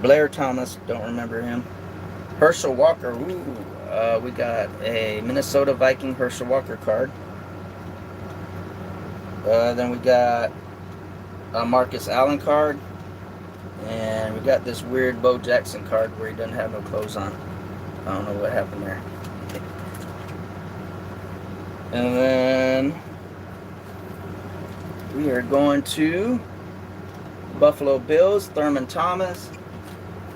Blair Thomas, don't remember him. Herschel Walker, ooh, we got a Minnesota Viking Herschel Walker card. Then we got a Marcus Allen card. And we got this weird Bo Jackson card where he doesn't have no clothes on. I don't know what happened there. And then we are going to Buffalo Bills, Thurman Thomas.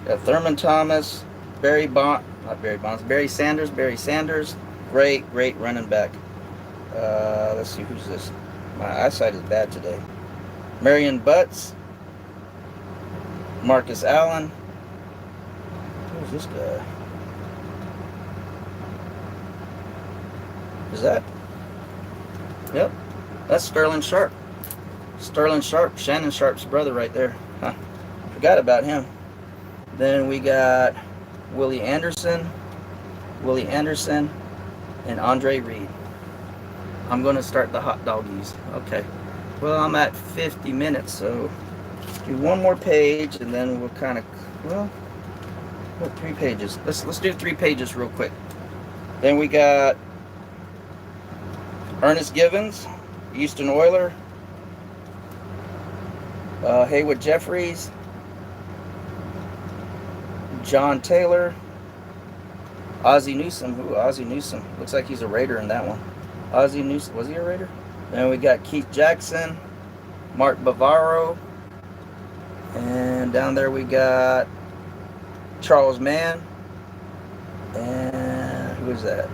Got Thurman Thomas, Barry Sanders. Great running back. Let's see, who's this? My eyesight is bad today. Marion Butts. Marcus Allen. Who's this guy? Is that? Yep. That's Sterling Sharp. Shannon Sharp's brother right there. Huh. Forgot about him. Then we got Willie Anderson, and Andre Reed. I'm going to start the hot doggies. Okay. Well, I'm at 50 minutes, so do one more page, and then we'll kind of, well, what, 3 pages. Let's do 3 pages real quick. Then we got Ernest Givens, Houston Oiler, Haywood Jeffries, John Taylor, Ozzie Newsome. Ooh, Ozzie Newsome. Looks like he's a Raider in that one. Ozzie Newsome. Was he a Raider? Then we got Keith Jackson, Mark Bavaro, and down there we got Charles Mann, and who is that?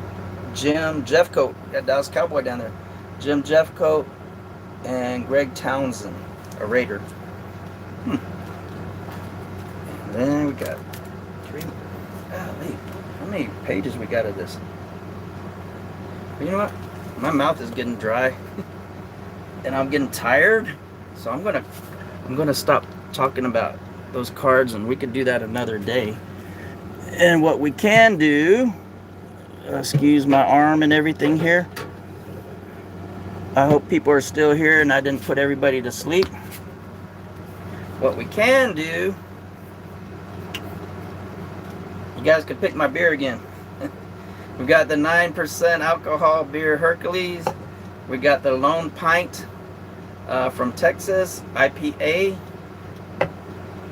Jim Jeffcoat. We got Dallas Cowboy down there. Jim Jeffcoat and Greg Townsend, a Raider. And then we got 3. Golly, how many pages we got of this? But you know what? My mouth is getting dry, and I'm getting tired, so I'm gonna stop talking about those cards, and we could do that another day. And what we can do, excuse my arm and everything here. I hope people are still here and I didn't put everybody to sleep. What we can do, you guys can pick my beer again. We've got the 9% alcohol beer Hercules. We got the Lone Pint from Texas, IPA.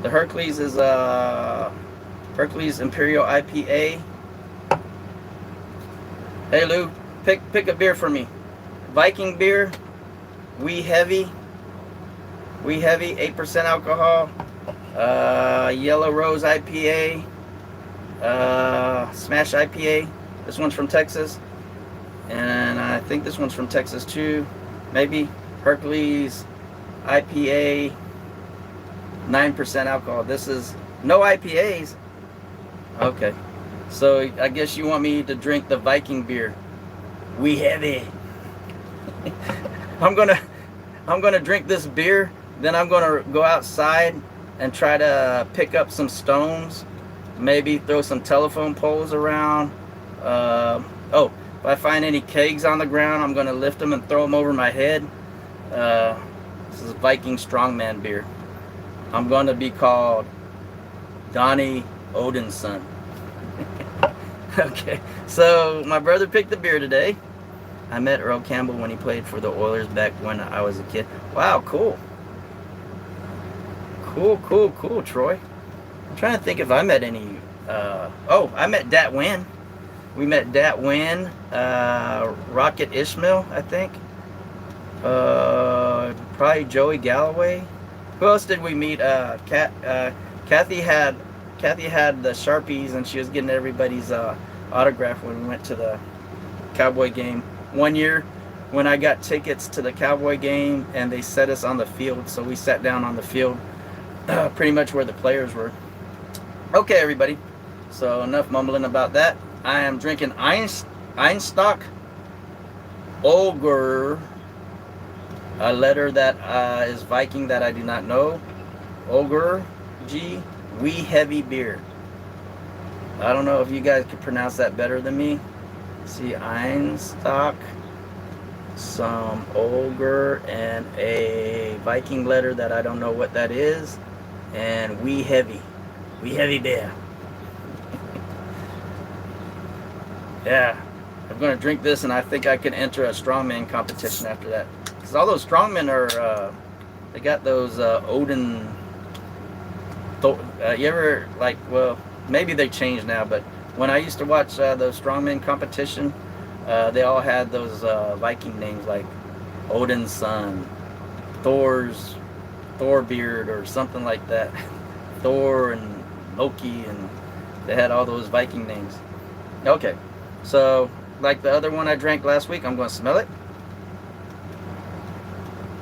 The Hercules is Hercules Imperial IPA. Hey Lou, pick a beer for me. Viking beer, Wee Heavy, 8% alcohol. Yellow Rose IPA, Smash IPA. This one's from Texas, and I think this one's from Texas too. Maybe Hercules IPA, 9% alcohol. This is no IPAs. Okay, so I guess you want me to drink the Viking beer, Wee Heavy. I'm gonna drink this beer, then I'm gonna go outside and try to pick up some stones, maybe throw some telephone poles around. Oh, if I find any kegs on the ground, I'm gonna lift them and throw them over my head. This is Viking Strongman beer. I'm gonna be called Donnie Odin's son. Okay, so my brother picked the beer today. I met Earl Campbell when he played for the Oilers back when I was a kid. Wow, cool. Cool, Troy. I'm trying to think if I met any. Oh, I met Dat Wynn. We met Dat Wynn, Rocket Ishmael, I think. Probably Joey Galloway. Who else did we meet? Kathy had the Sharpies, and she was getting everybody's autograph when we went to the Cowboy game. One year when I got tickets to the Cowboy game and they set us on the field, so we sat down on the field, pretty much where the players were. Okay, everybody, so enough mumbling about that. I am drinking Einstock Ogre, a letter that is Viking that I do not know. Ogre G Wee Heavy beer. I don't know if you guys could pronounce that better than me. See, Einstock, some Ogre, and a Viking letter that I don't know what that is, and Wee Heavy beer. Yeah, I'm gonna drink this, and I think I can enter a strongman competition after that. Cause all those strongmen are, they got those Odin. You ever like? Well, maybe they changed now, but when I used to watch those strongman competition, they all had those Viking names like Odin's son, Thorbeard, or something like that. Thor and Loki, and they had all those Viking names. Okay, so like the other one I drank last week, I'm going to smell it.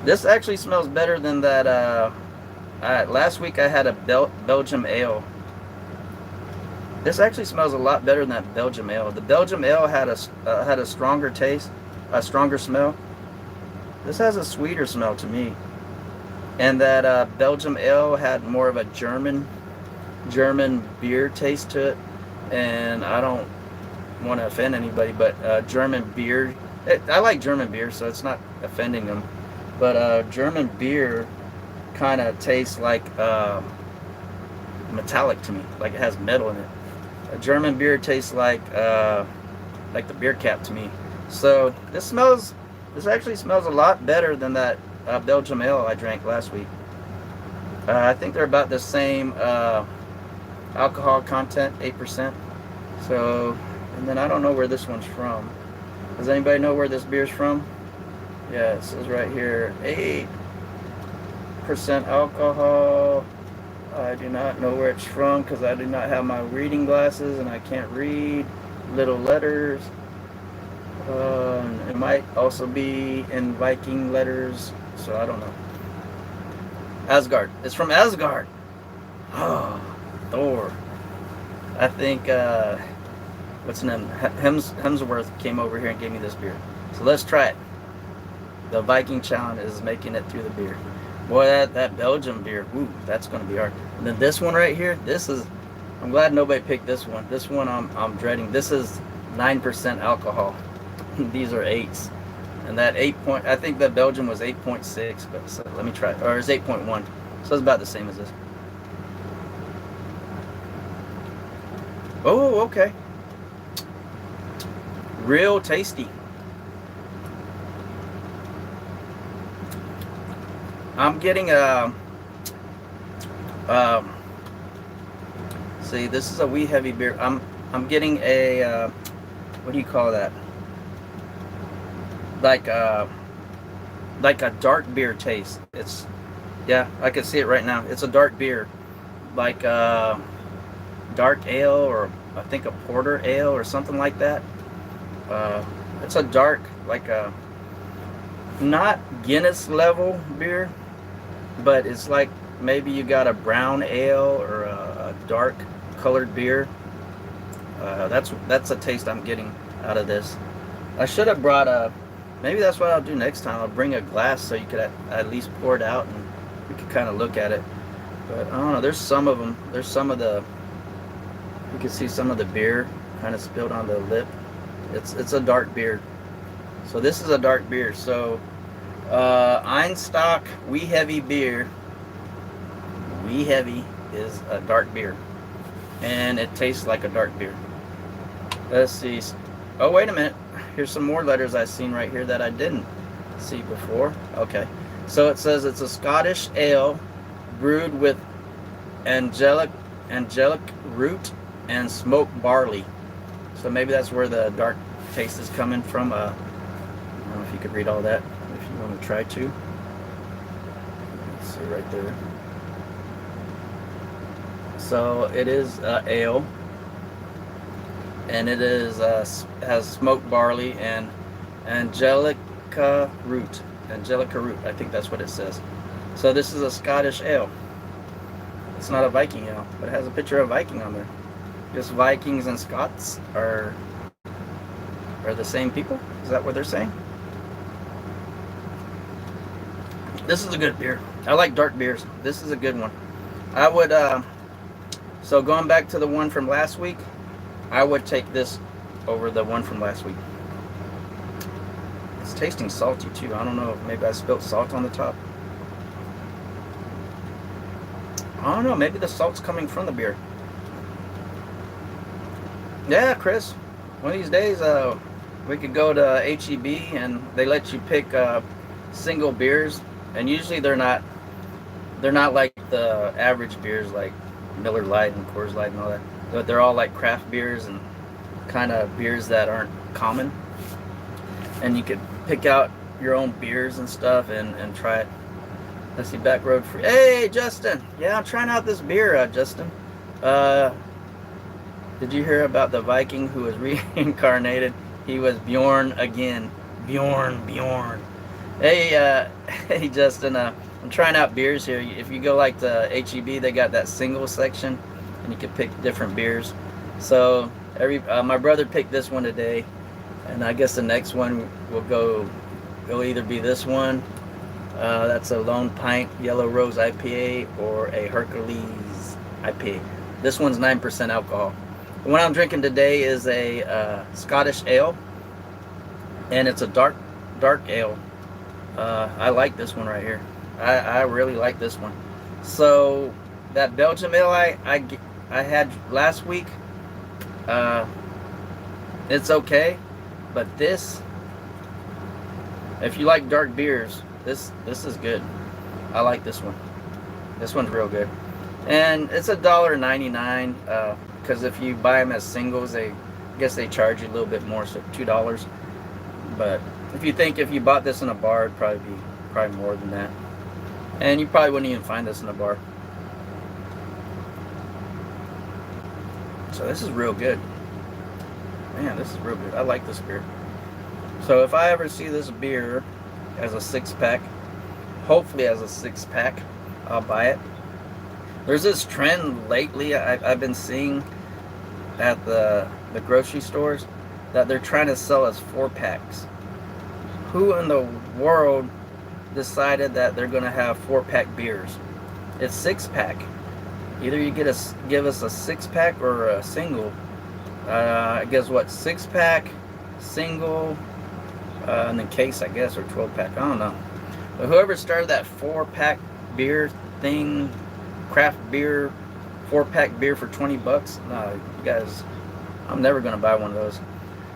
This actually smells better than that. Last week I had a Belgium ale. This actually smells a lot better than that Belgium ale. The Belgium ale had a stronger taste, a stronger smell. This has a sweeter smell to me. And that Belgium ale had more of a German beer taste to it. And I don't want to offend anybody, but German beer I like German beer, so it's not offending them. But German beer kind of tastes metallic to me, like it has metal in it. A German beer tastes like the beer cap to me. So this actually smells a lot better than that Belgium ale I drank last week. I think they're about the same alcohol content, 8%. So, and then I don't know where this one's from. Does anybody know where this beer's from? Yeah, it says right here, 8% alcohol. I do not know where it's from because I do not have my reading glasses and I can't read little letters. It might also be in Viking letters, so I don't know. Asgard. It's from Asgard. Oh, Thor. I think, what's his name? Hemsworth came over here and gave me this beer. So let's try it. The Viking challenge is making it through the beer. Boy, that Belgium beer, ooh, that's going to be hard. And then this one right here, I'm glad nobody picked this one. This one I'm dreading. This is 9% alcohol. These are 8s. And that I think that Belgium was 8.6, but so let me try it. Or it's 8.1. So it's about the same as this. Oh, okay. Real tasty. I'm getting see, this is a wee heavy beer. I'm getting a what do you call that? Like a dark beer taste. It's, yeah, I can see it right now. It's a dark beer, like dark ale, or I think a porter ale or something like that. It's a dark, like a not Guinness level beer, but it's like maybe you got a brown ale or a dark colored beer. That's a taste I'm getting out of this. I should have brought maybe that's what I'll do next time. I'll bring a glass so you could at least pour it out and we could kind of look at it. But I don't know, there's some of them. There's some of the, you can see some of the beer kind of spilled on the lip. It's a dark beer. So this is a dark beer. So Einstock Wee Heavy beer. Wee Heavy is a dark beer, and it tastes like a dark beer. Let's see. Oh, wait a minute. Here's some more letters I've seen right here that I didn't see before. Okay. So it says it's a Scottish ale brewed with angelic root and smoked barley. So maybe that's where the dark taste is coming from. I don't know if you could read all that if you want to try to. Let's see right there. So it is ale, and it is has smoked barley and angelica root. Angelica root, I think that's what it says. So this is a Scottish ale. It's not a Viking ale, but it has a picture of Viking on there. Just Vikings and Scots are the same people? Is that what they're saying? This is a good beer. I like dark beers. This is a good one. I would, so going back to the one from last week, I would take this over the one from last week. It's tasting salty too. I don't know, maybe I spilled salt on the top. I don't know, maybe the salt's coming from the beer. Yeah, Chris, one of these days we could go to HEB and they let you pick single beers, and usually they're not like the average beers like Miller Lite and Coors Light and all that. But they're all like craft beers and kind of beers that aren't common. And you could pick out your own beers and stuff and try it. Let's see, back road free. Hey, Justin. Yeah, I'm trying out this beer, Justin. Did you hear about the Viking who was reincarnated? He was Bjorn again. Bjorn. Hey, hey, Justin. I'm trying out beers here. If you go like to HEB, they got that single section, and you can pick different beers. So my brother picked this one today, and I guess the next one will either be this one. That's a Lone Pint Yellow Rose IPA or a Hercules IPA. This one's 9% alcohol. The one I'm drinking today is a Scottish ale. and it's a dark ale. I like this one right here. I really like this one. So that Belgium ale I had last week, uh, it's okay, but this, if you like dark beers, this is good. I like this one. This one's real good, and it's $1.99. Because if you buy them as singles, I guess they charge you a little bit more, so $2. But if you bought this in a bar, it'd probably be more than that, and you probably wouldn't even find this in a bar. So this is real good. Man, this is real good. I like this beer. So if I ever see this beer as a 6-pack, hopefully as a 6-pack, I'll buy it. There's this trend lately I've been seeing at the grocery stores that they're trying to sell us 4-packs. Who in the world decided that they're going to have 4-pack beers? It's 6-pack. Either you give us a 6-pack or a single. I guess what, 6-pack, single, and then case, I guess, or 12-pack. I don't know. But whoever started that 4-pack beer thing, craft beer, 4-pack beer for $20, no, you guys, I'm never gonna buy one of those.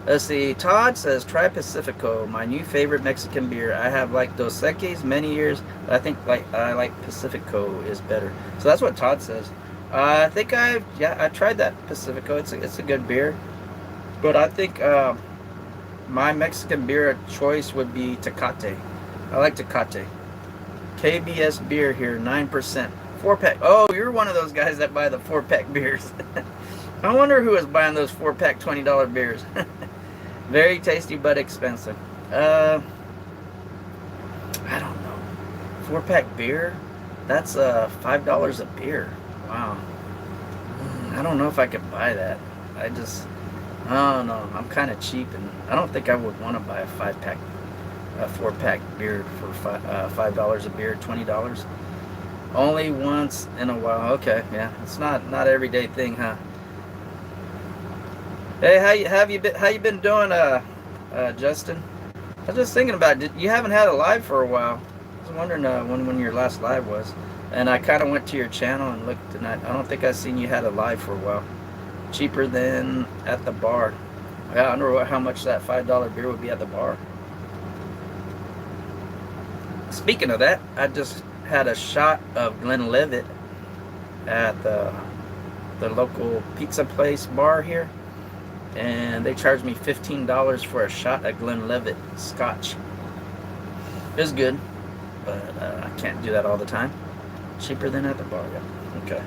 Let's see. Todd says, try Pacifico, my new favorite Mexican beer. I have liked Dos Equis many years, but I think I like Pacifico is better. So that's what Todd says. I think I tried that Pacifico. It's a good beer, but I think my Mexican beer of choice would be Tecate. I like Tecate. KBS beer here, 9%. 4-pack. Oh, you're one of those guys that buy the 4-pack beers. I wonder who is buying those 4-pack $20 beers. Very tasty but expensive. I don't know. 4-pack beer? That's $5 a beer. Wow. I don't know if I could buy that. I don't know. I'm kind of cheap, and I don't think I would want to buy a 4-pack beer for $5 a beer, $20. Only once in a while. Okay, yeah, it's not everyday thing, huh? Hey, how you been doing, Justin? I was just thinking about it. You haven't had a live for a while. I was wondering when your last live was, and I kind of went to your channel and looked, and I don't think I seen you had a live for a while. Cheaper than at the bar. Yeah, I wonder how much that $5 beer would be at the bar. Speaking of that, I just had a shot of Glenlivet at the local pizza place bar here, and they charged me $15 for a shot of Glenlivet Scotch. It was good, but I can't do that all the time. Cheaper than at the bar. Yeah. Okay.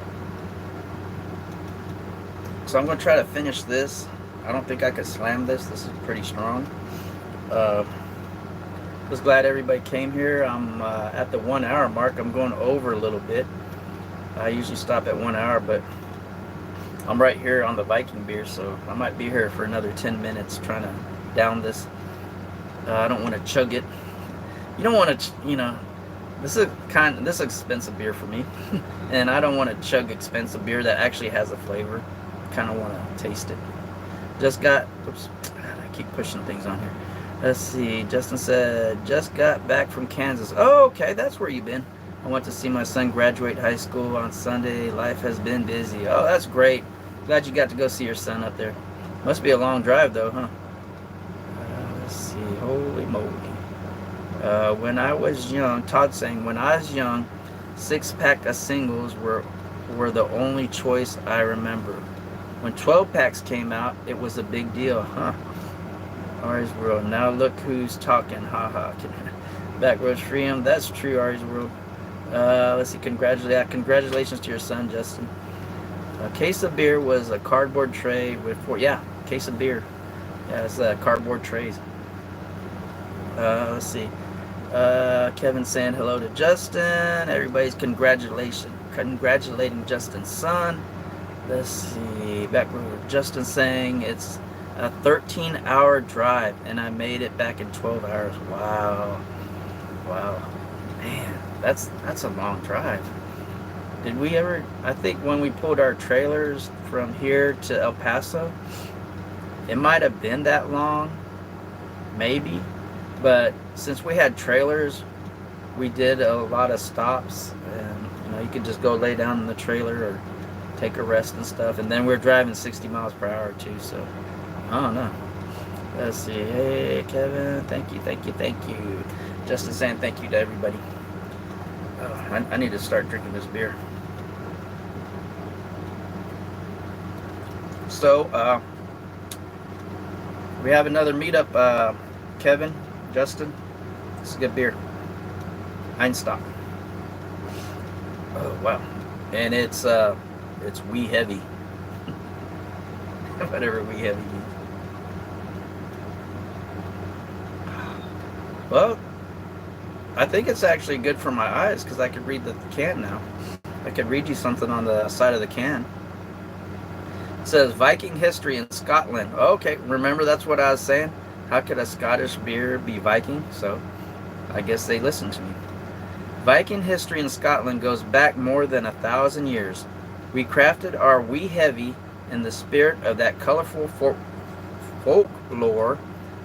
So I'm going to try to finish this. I don't think I could slam this. This is pretty strong. Was glad everybody came here. I'm at the 1 hour mark. I'm going over a little bit. I usually stop at 1 hour, but I'm right here on the Viking beer, so I might be here for another 10 minutes trying to down this. I don't want to chug it. You don't want to, this is expensive beer for me, and I don't want to chug expensive beer that actually has a flavor. Kind of want to taste it. Oops, I keep pushing things on here. Let's see, Justin said, just got back from Kansas. Oh, okay, that's where you've been. I went to see my son graduate high school on Sunday. Life has been busy. Oh, that's great. Glad you got to go see your son up there. Must be a long drive, though, huh? Let's see, holy moly. When I was young, Todd saying, when I was young, 6-pack of singles were the only choice I remember. When 12-packs came out, it was a big deal, huh? Ari's World. Now look who's talking. Haha. Backroads Freedom. That's true, Ari's World. Let's see. Congratulations to your son, Justin. A case of beer was a cardboard tray with case of beer. Yeah, it's cardboard trays. Let's see. Kevin saying hello to Justin. Everybody's congratulating Justin's son. Let's see. Backroad. Justin saying it's a 13-hour drive, and I made it back in 12 hours. Wow. Man, that's a long drive. Did we ever, I think when we pulled our trailers from here to El Paso, it might have been that long, maybe. But since we had trailers, we did a lot of stops, and you could just go lay down in the trailer or take a rest and stuff. And then we're driving 60 miles per hour too, so I don't know. Let's see. Hey, Kevin, thank you. Justin saying thank you to everybody. I need to start drinking this beer. So, we have another meetup, Kevin, Justin. This is good beer. Einstock. Oh, wow. And it's wee heavy. Whatever wee heavy means. Well, I think it's actually good for my eyes because I can read the can now. I could read you something on the side of the can. It says Viking history in Scotland. Okay, remember that's what I was saying? How could a Scottish beer be Viking? So I guess they listened to me. Viking history in Scotland goes back more than 1,000 years. We crafted our wee heavy in the spirit of that colorful folklore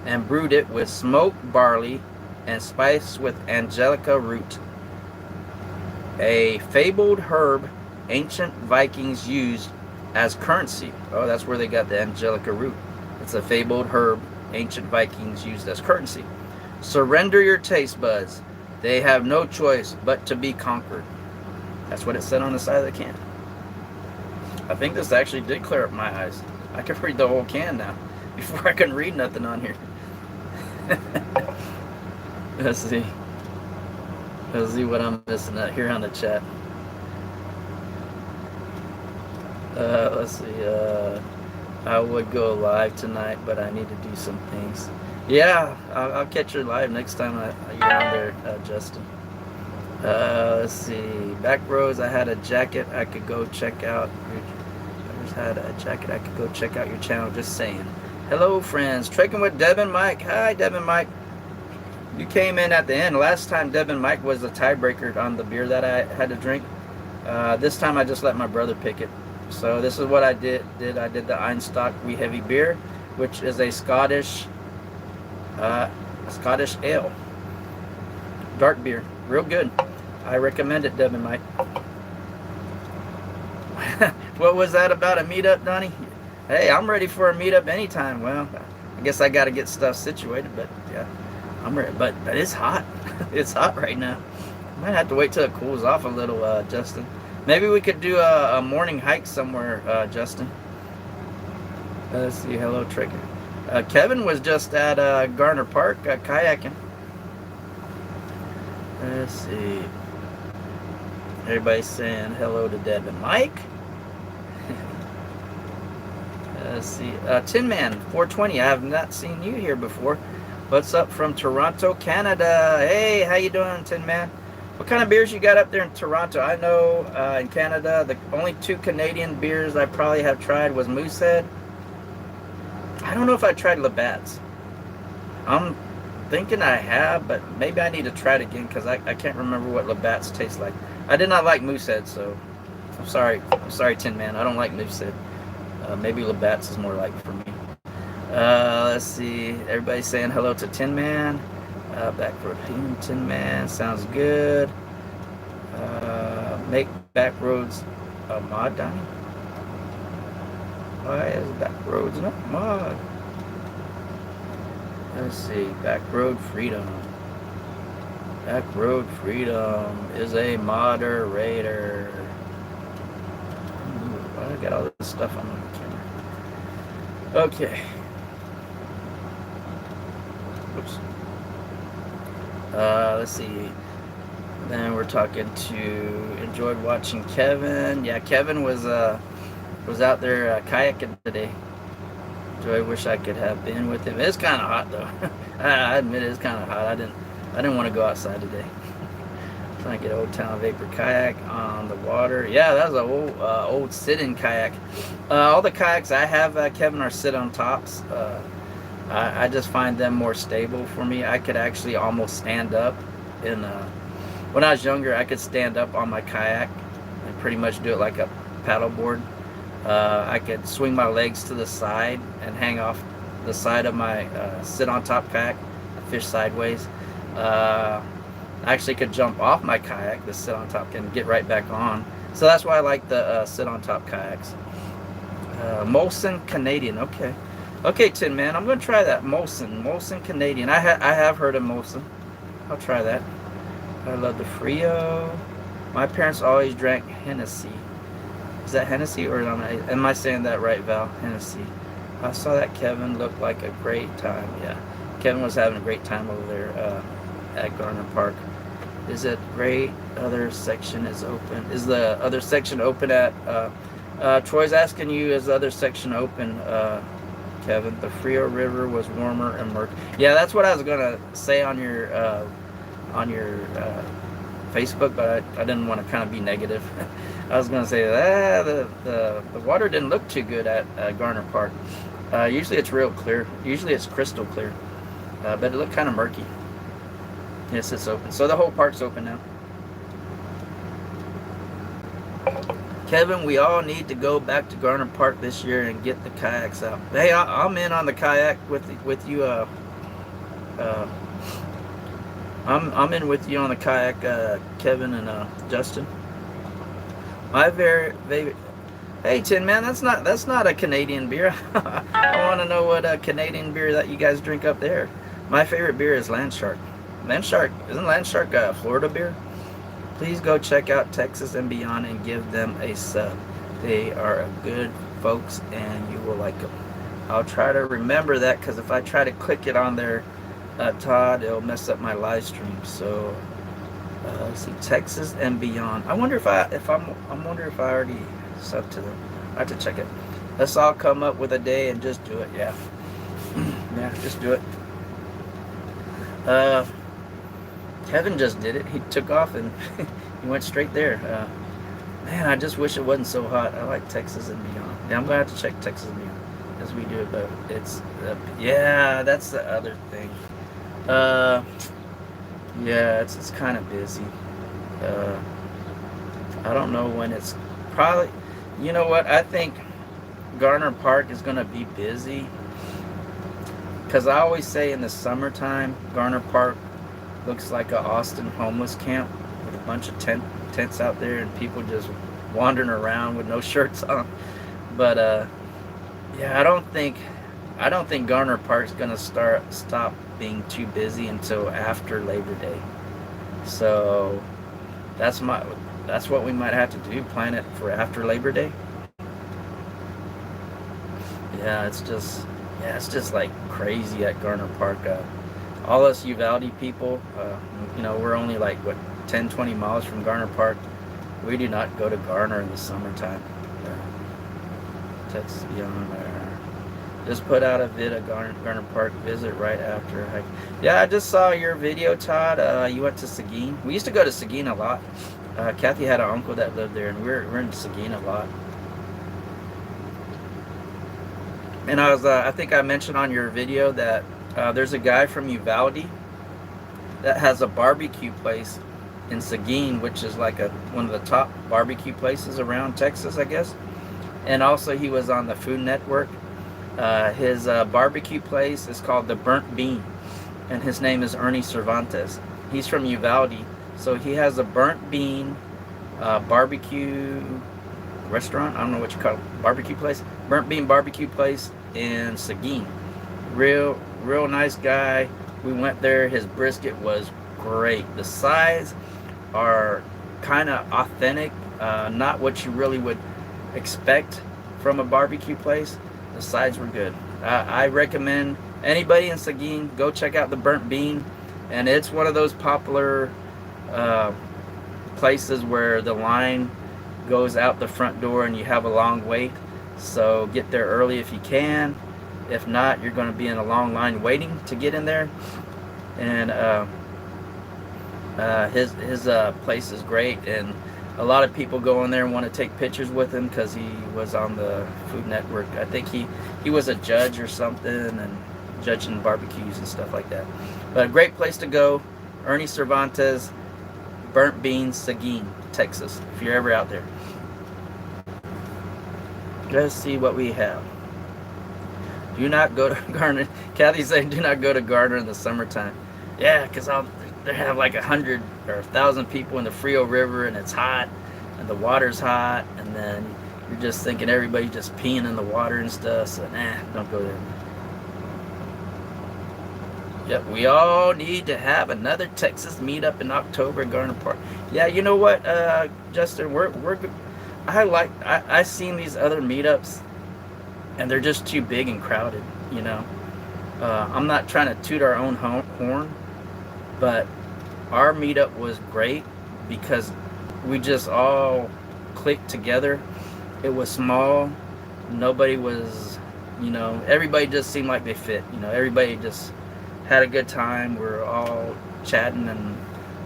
and brewed it with smoked barley and spiced with angelica root, a fabled herb ancient Vikings used as currency. Oh, that's where they got the angelica root. It's a fabled herb ancient Vikings used as currency. Surrender your taste buds. They have no choice but to be conquered. That's what it said on the side of the can. I think this actually did clear up my eyes. I can read the whole can now. Before I couldn't read nothing on here. Let's see what I'm missing out here on the chat. Let's see. I would go live tonight, but I need to do some things. Yeah, I'll catch you live next time you're on there, Justin. Let's see. Back rows, I had a jacket I could go check out. I just had a jacket I could go check out your channel. Just saying. Hello, friends. Trekking with Deb and Mike. Hi, Deb and Mike. You came in at the end. Last time, Deb and Mike was the tiebreaker on the beer that I had to drink. This time, I just let my brother pick it. So this is what I did. I did the Einstock Wee Heavy beer, which is a Scottish ale, dark beer, real good. I recommend it, Deb and Mike. What was that about a meetup, Donnie? Hey, I'm ready for a meetup anytime. Well, I guess I got to get stuff situated, but yeah, I'm ready. But it's hot. It's hot right now. Might have to wait till it cools off a little, Justin. Maybe we could do a morning hike somewhere, Justin. Let's see. Hello, Trigger. Kevin was just at Garner Park kayaking. Let's see. Everybody's saying hello to Deb and Mike. Let's see. Tin Man 420. I have not seen you here before. What's up from Toronto, Canada? Hey, how you doing, Tin Man? What kind of beers you got up there in Toronto? I know in Canada, the only 2 Canadian beers I probably have tried was Moosehead. I don't know if I tried Labatt's. I'm thinking I have, but maybe I need to try it again because I can't remember what Labatt's tastes like. I did not like Moosehead, so I'm sorry. I'm sorry, Tin Man. I don't like Moosehead. Maybe Labatt's is more like for me. Let's see. Everybody's saying hello to Tin Man. Backroad Tin Man. Sounds good. Make Backroads a mod, Donnie? Why is Backroads not mod? Let's see. Backroad Freedom. Backroad Freedom is a moderator. Ooh, I got all this stuff on my camera. Okay. Oops. Let's see. Then we're talking to enjoyed watching Kevin. Yeah, Kevin was out there kayaking today. I wish I could have been with him. It's kind of hot though. I admit it's kind of hot. I didn't want to go outside today. Trying to get Old Town Vapor kayak on the water. Yeah, that was an old sit-in kayak. All the kayaks I have, Kevin, are sit-on tops. I just find them more stable for me. I could actually almost stand up. When I was younger, I could stand up on my kayak and pretty much do it like a paddleboard. I could swing my legs to the side and hang off the side of my sit on top kayak, fish sideways. I actually could jump off my kayak, the sit on top, and get right back on. So that's why I like the sit on top kayaks. Molson Canadian, okay. Okay, Tin Man, I'm gonna try that. Molson Canadian. I have heard of Molson. I'll try that. I love the Frio. My parents always drank Hennessy. Is that Hennessy or am I saying that right, Val? Hennessy. I saw that Kevin looked like a great time. Yeah, Kevin was having a great time over there at Garner Park. Is it great? Other section is open. Is the other section open at? Troy's asking you, is the other section open? Kevin, the Frio River was warmer and murky. Yeah, that's what I was gonna say on your Facebook, but I didn't want to kind of be negative. I was gonna say that the water didn't look too good at Garner Park. Usually it's real clear. Usually it's crystal clear, but it looked kind of murky. Yes, it's open. So the whole park's open now. Kevin, we all need to go back to Garner Park this year and get the kayaks out. Hey, I'm in on the kayak with you. I'm in with you on the kayak, Kevin and Justin. My very favorite. Hey, Tin Man, that's not a Canadian beer. I want to know what Canadian beer that you guys drink up there. My favorite beer is Landshark. Landshark, isn't Landshark a Florida beer? Please go check out Texas and Beyond and give them a sub. They are good folks and you will like them. I'll try to remember that, because if I try to click it on there, Todd, it'll mess up my live stream. So let's see, Texas and Beyond. I wonder if I already subbed to them. I have to check it. Let's all come up with a day and just do it. Yeah. Yeah, just do it. Kevin just did it. He took off and he went straight there. Man, I just wish it wasn't so hot. I like Texas and Beyond. Yeah, I'm gonna have to check Texas and Beyond as we do it, but it's yeah, that's the other thing. Yeah, it's kind of busy. I don't know when it's probably. You know what? I think Garner Park is gonna be busy, because I always say in the summertime, Garner Park looks like a Austin homeless camp with a bunch of tents out there and people just wandering around with no shirts on. But yeah, I don't think Garner Park's gonna stop being too busy until after Labor Day. So that's what we might have to do, plan it for after Labor Day. Yeah, it's just like crazy at Garner Park. All us Uvalde people, we're only like 10-20 miles from Garner Park. We do not go to Garner in the summertime. Texas Beyond. Just put out a vid of Garner Park visit right after. Yeah, I just saw your video, Todd. You went to Seguin. We used to go to Seguin a lot. Kathy had an uncle that lived there, and we're in Seguin a lot. And I think I mentioned on your video that there's a guy from Uvalde that has a barbecue place in Seguin, which is like one of the top barbecue places around Texas, I guess. And also he was on the Food Network. His barbecue place is called the Burnt Bean, and his name is Ernie Cervantes. He's from Uvalde, so he has a Burnt Bean barbecue restaurant. I don't know what you call it, barbecue place. Burnt Bean barbecue place in Seguin. Real nice guy. We went there. His brisket was great. The sides are kind of authentic, not what you really would expect from a barbecue place. The sides were good. I recommend anybody in Seguin go check out the Burnt Bean, and it's one of those popular places where the line goes out the front door and you have a long wait. So get there early if you can. If not, you're going to be in a long line waiting to get in there. And his place is great, and a lot of people go in there and want to take pictures with him because he was on the Food Network. I think he was a judge or something, and judging barbecues and stuff like that. But a great place to go. Ernie Cervantes, Burnt Beans, Seguin, Texas, if you're ever out there. Let's see what we have. Do not go to Garner. Kathy's saying do not go to Garner in the summertime. Yeah, because they have like 100 or 1,000 people in the Frio River, and it's hot, and the water's hot, and then you're just thinking everybody just peeing in the water and stuff. So don't go there. Yep, we all need to have another Texas meetup in October at Garner Park. Yeah, you know what, Justin, we're I seen these other meetups, and they're just too big and crowded. You know, I'm not trying to toot our own horn, but our meetup was great because we just all clicked together. It was small. Nobody was, everybody just seemed like they fit. Everybody just had a good time. We're all chatting and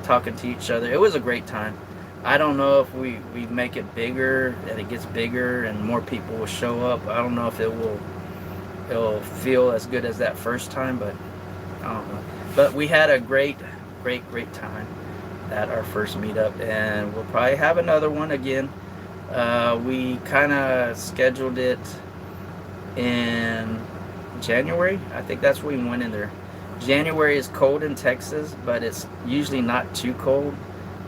talking to each other. It was a great time. I don't know if we make it bigger and it gets bigger and more people will show up. I don't know if it'll feel as good as that first time, but I don't know. But we had a great time at our first meetup, and we'll probably have another one again. We kind of scheduled it in January. I think that's when we went in there. January is cold in Texas, but it's usually not too cold,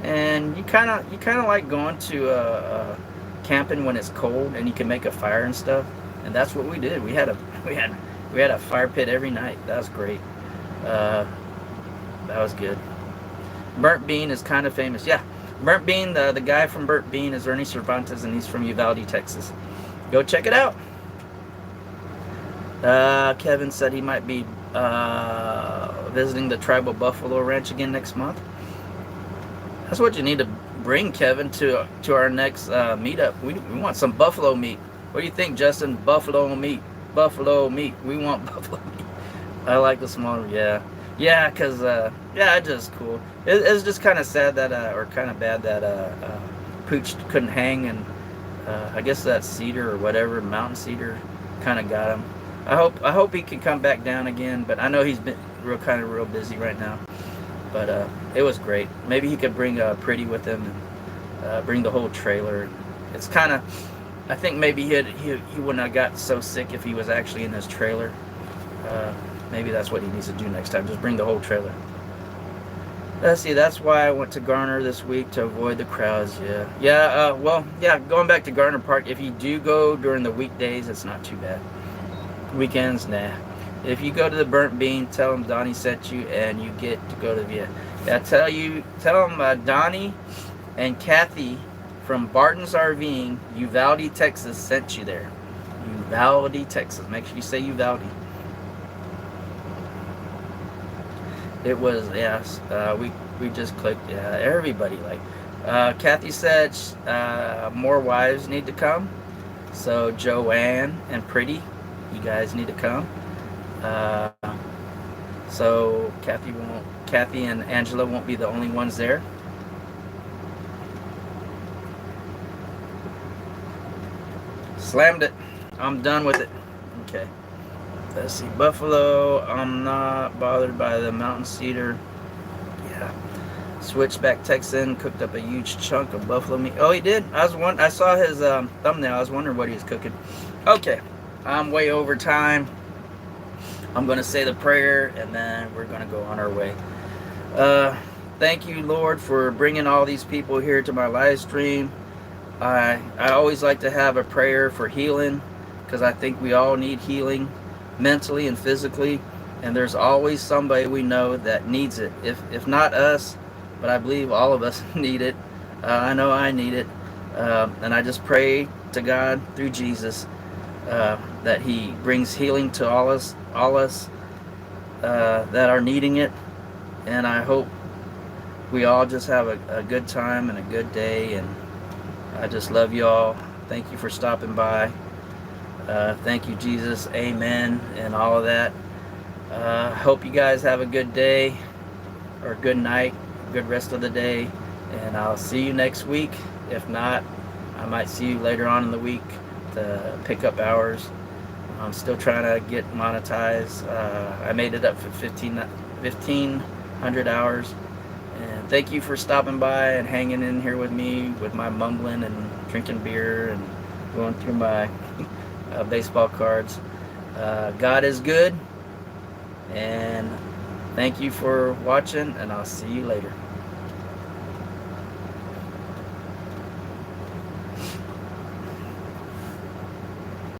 and you kind of like going to camping when it's cold and you can make a fire and stuff. And that's what we did. We had a fire pit every night. That was great. That was good. Burnt Bean is kind of famous. Yeah, Burnt Bean. The guy from Burnt Bean is Ernie Cervantes, and he's from Uvalde, Texas. Go check it out. Kevin said he might be visiting the tribal buffalo ranch again next month. That's what you need to bring, Kevin, to our next meetup. We want some buffalo meat. What do you think, Justin? Buffalo meat. Buffalo meat. We want buffalo meat. I like the smaller. Yeah, because it's just cool. It's just kind of sad that or kind of bad that Pooch couldn't hang, and I guess that cedar or whatever, mountain cedar, kind of got him. I hope he can come back down again, but I know he's been real busy right now. But it was great. Maybe he could bring Pretty with him and bring the whole trailer. It's kind of, I think maybe he wouldn't have got so sick if he was actually in his trailer. Maybe that's what he needs to do next time. Just bring the whole trailer. Let's see. That's why I went to Garner this week, to avoid the crowds. Going back to Garner Park. If you do go during the weekdays, it's not too bad. Weekends, nah. If you go to the Burnt Bean, tell them Donnie sent you, and you get to go to tell them Donnie and Kathy from Barton's RVing, Uvalde, Texas, sent you there. Uvalde, Texas. Make sure you say Uvalde. It was, yes. We just clicked. Yeah, everybody Kathy said more wives need to come. So Joanne and Pretty, you guys need to come. So Kathy and Angela won't be the only ones there. Slammed it. I'm done with it. Okay. Let's see. Buffalo. I'm not bothered by the mountain cedar. Yeah. Switchback Texan cooked up a huge chunk of buffalo meat. Oh, he did? I saw his thumbnail. I was wondering what he was cooking. Okay. I'm way over time. I'm going to say the prayer, and then we're going to go on our way. Thank you, Lord, for bringing all these people here to my live stream. I always like to have a prayer for healing, because I think we all need healing, mentally and physically, and there's always somebody we know that needs it. If not us, but I believe all of us need it. I know I need it, and I just pray to God through Jesus that He brings healing to all us that are needing it, and I hope we all just have a good time and a good day. And I just love you all. Thank you for stopping by. Thank you, Jesus. Amen. And all of that. Hope you guys have a good day, or good night, good rest of the day. And I'll see you next week. If not, I might see you later on in the week to pick up hours. I'm still trying to get monetized. I made it up for 1,500 hours. And thank you for stopping by and hanging in here with me with my mumbling and drinking beer and going through my baseball cards. God is good, and thank you for watching, and I'll see you later.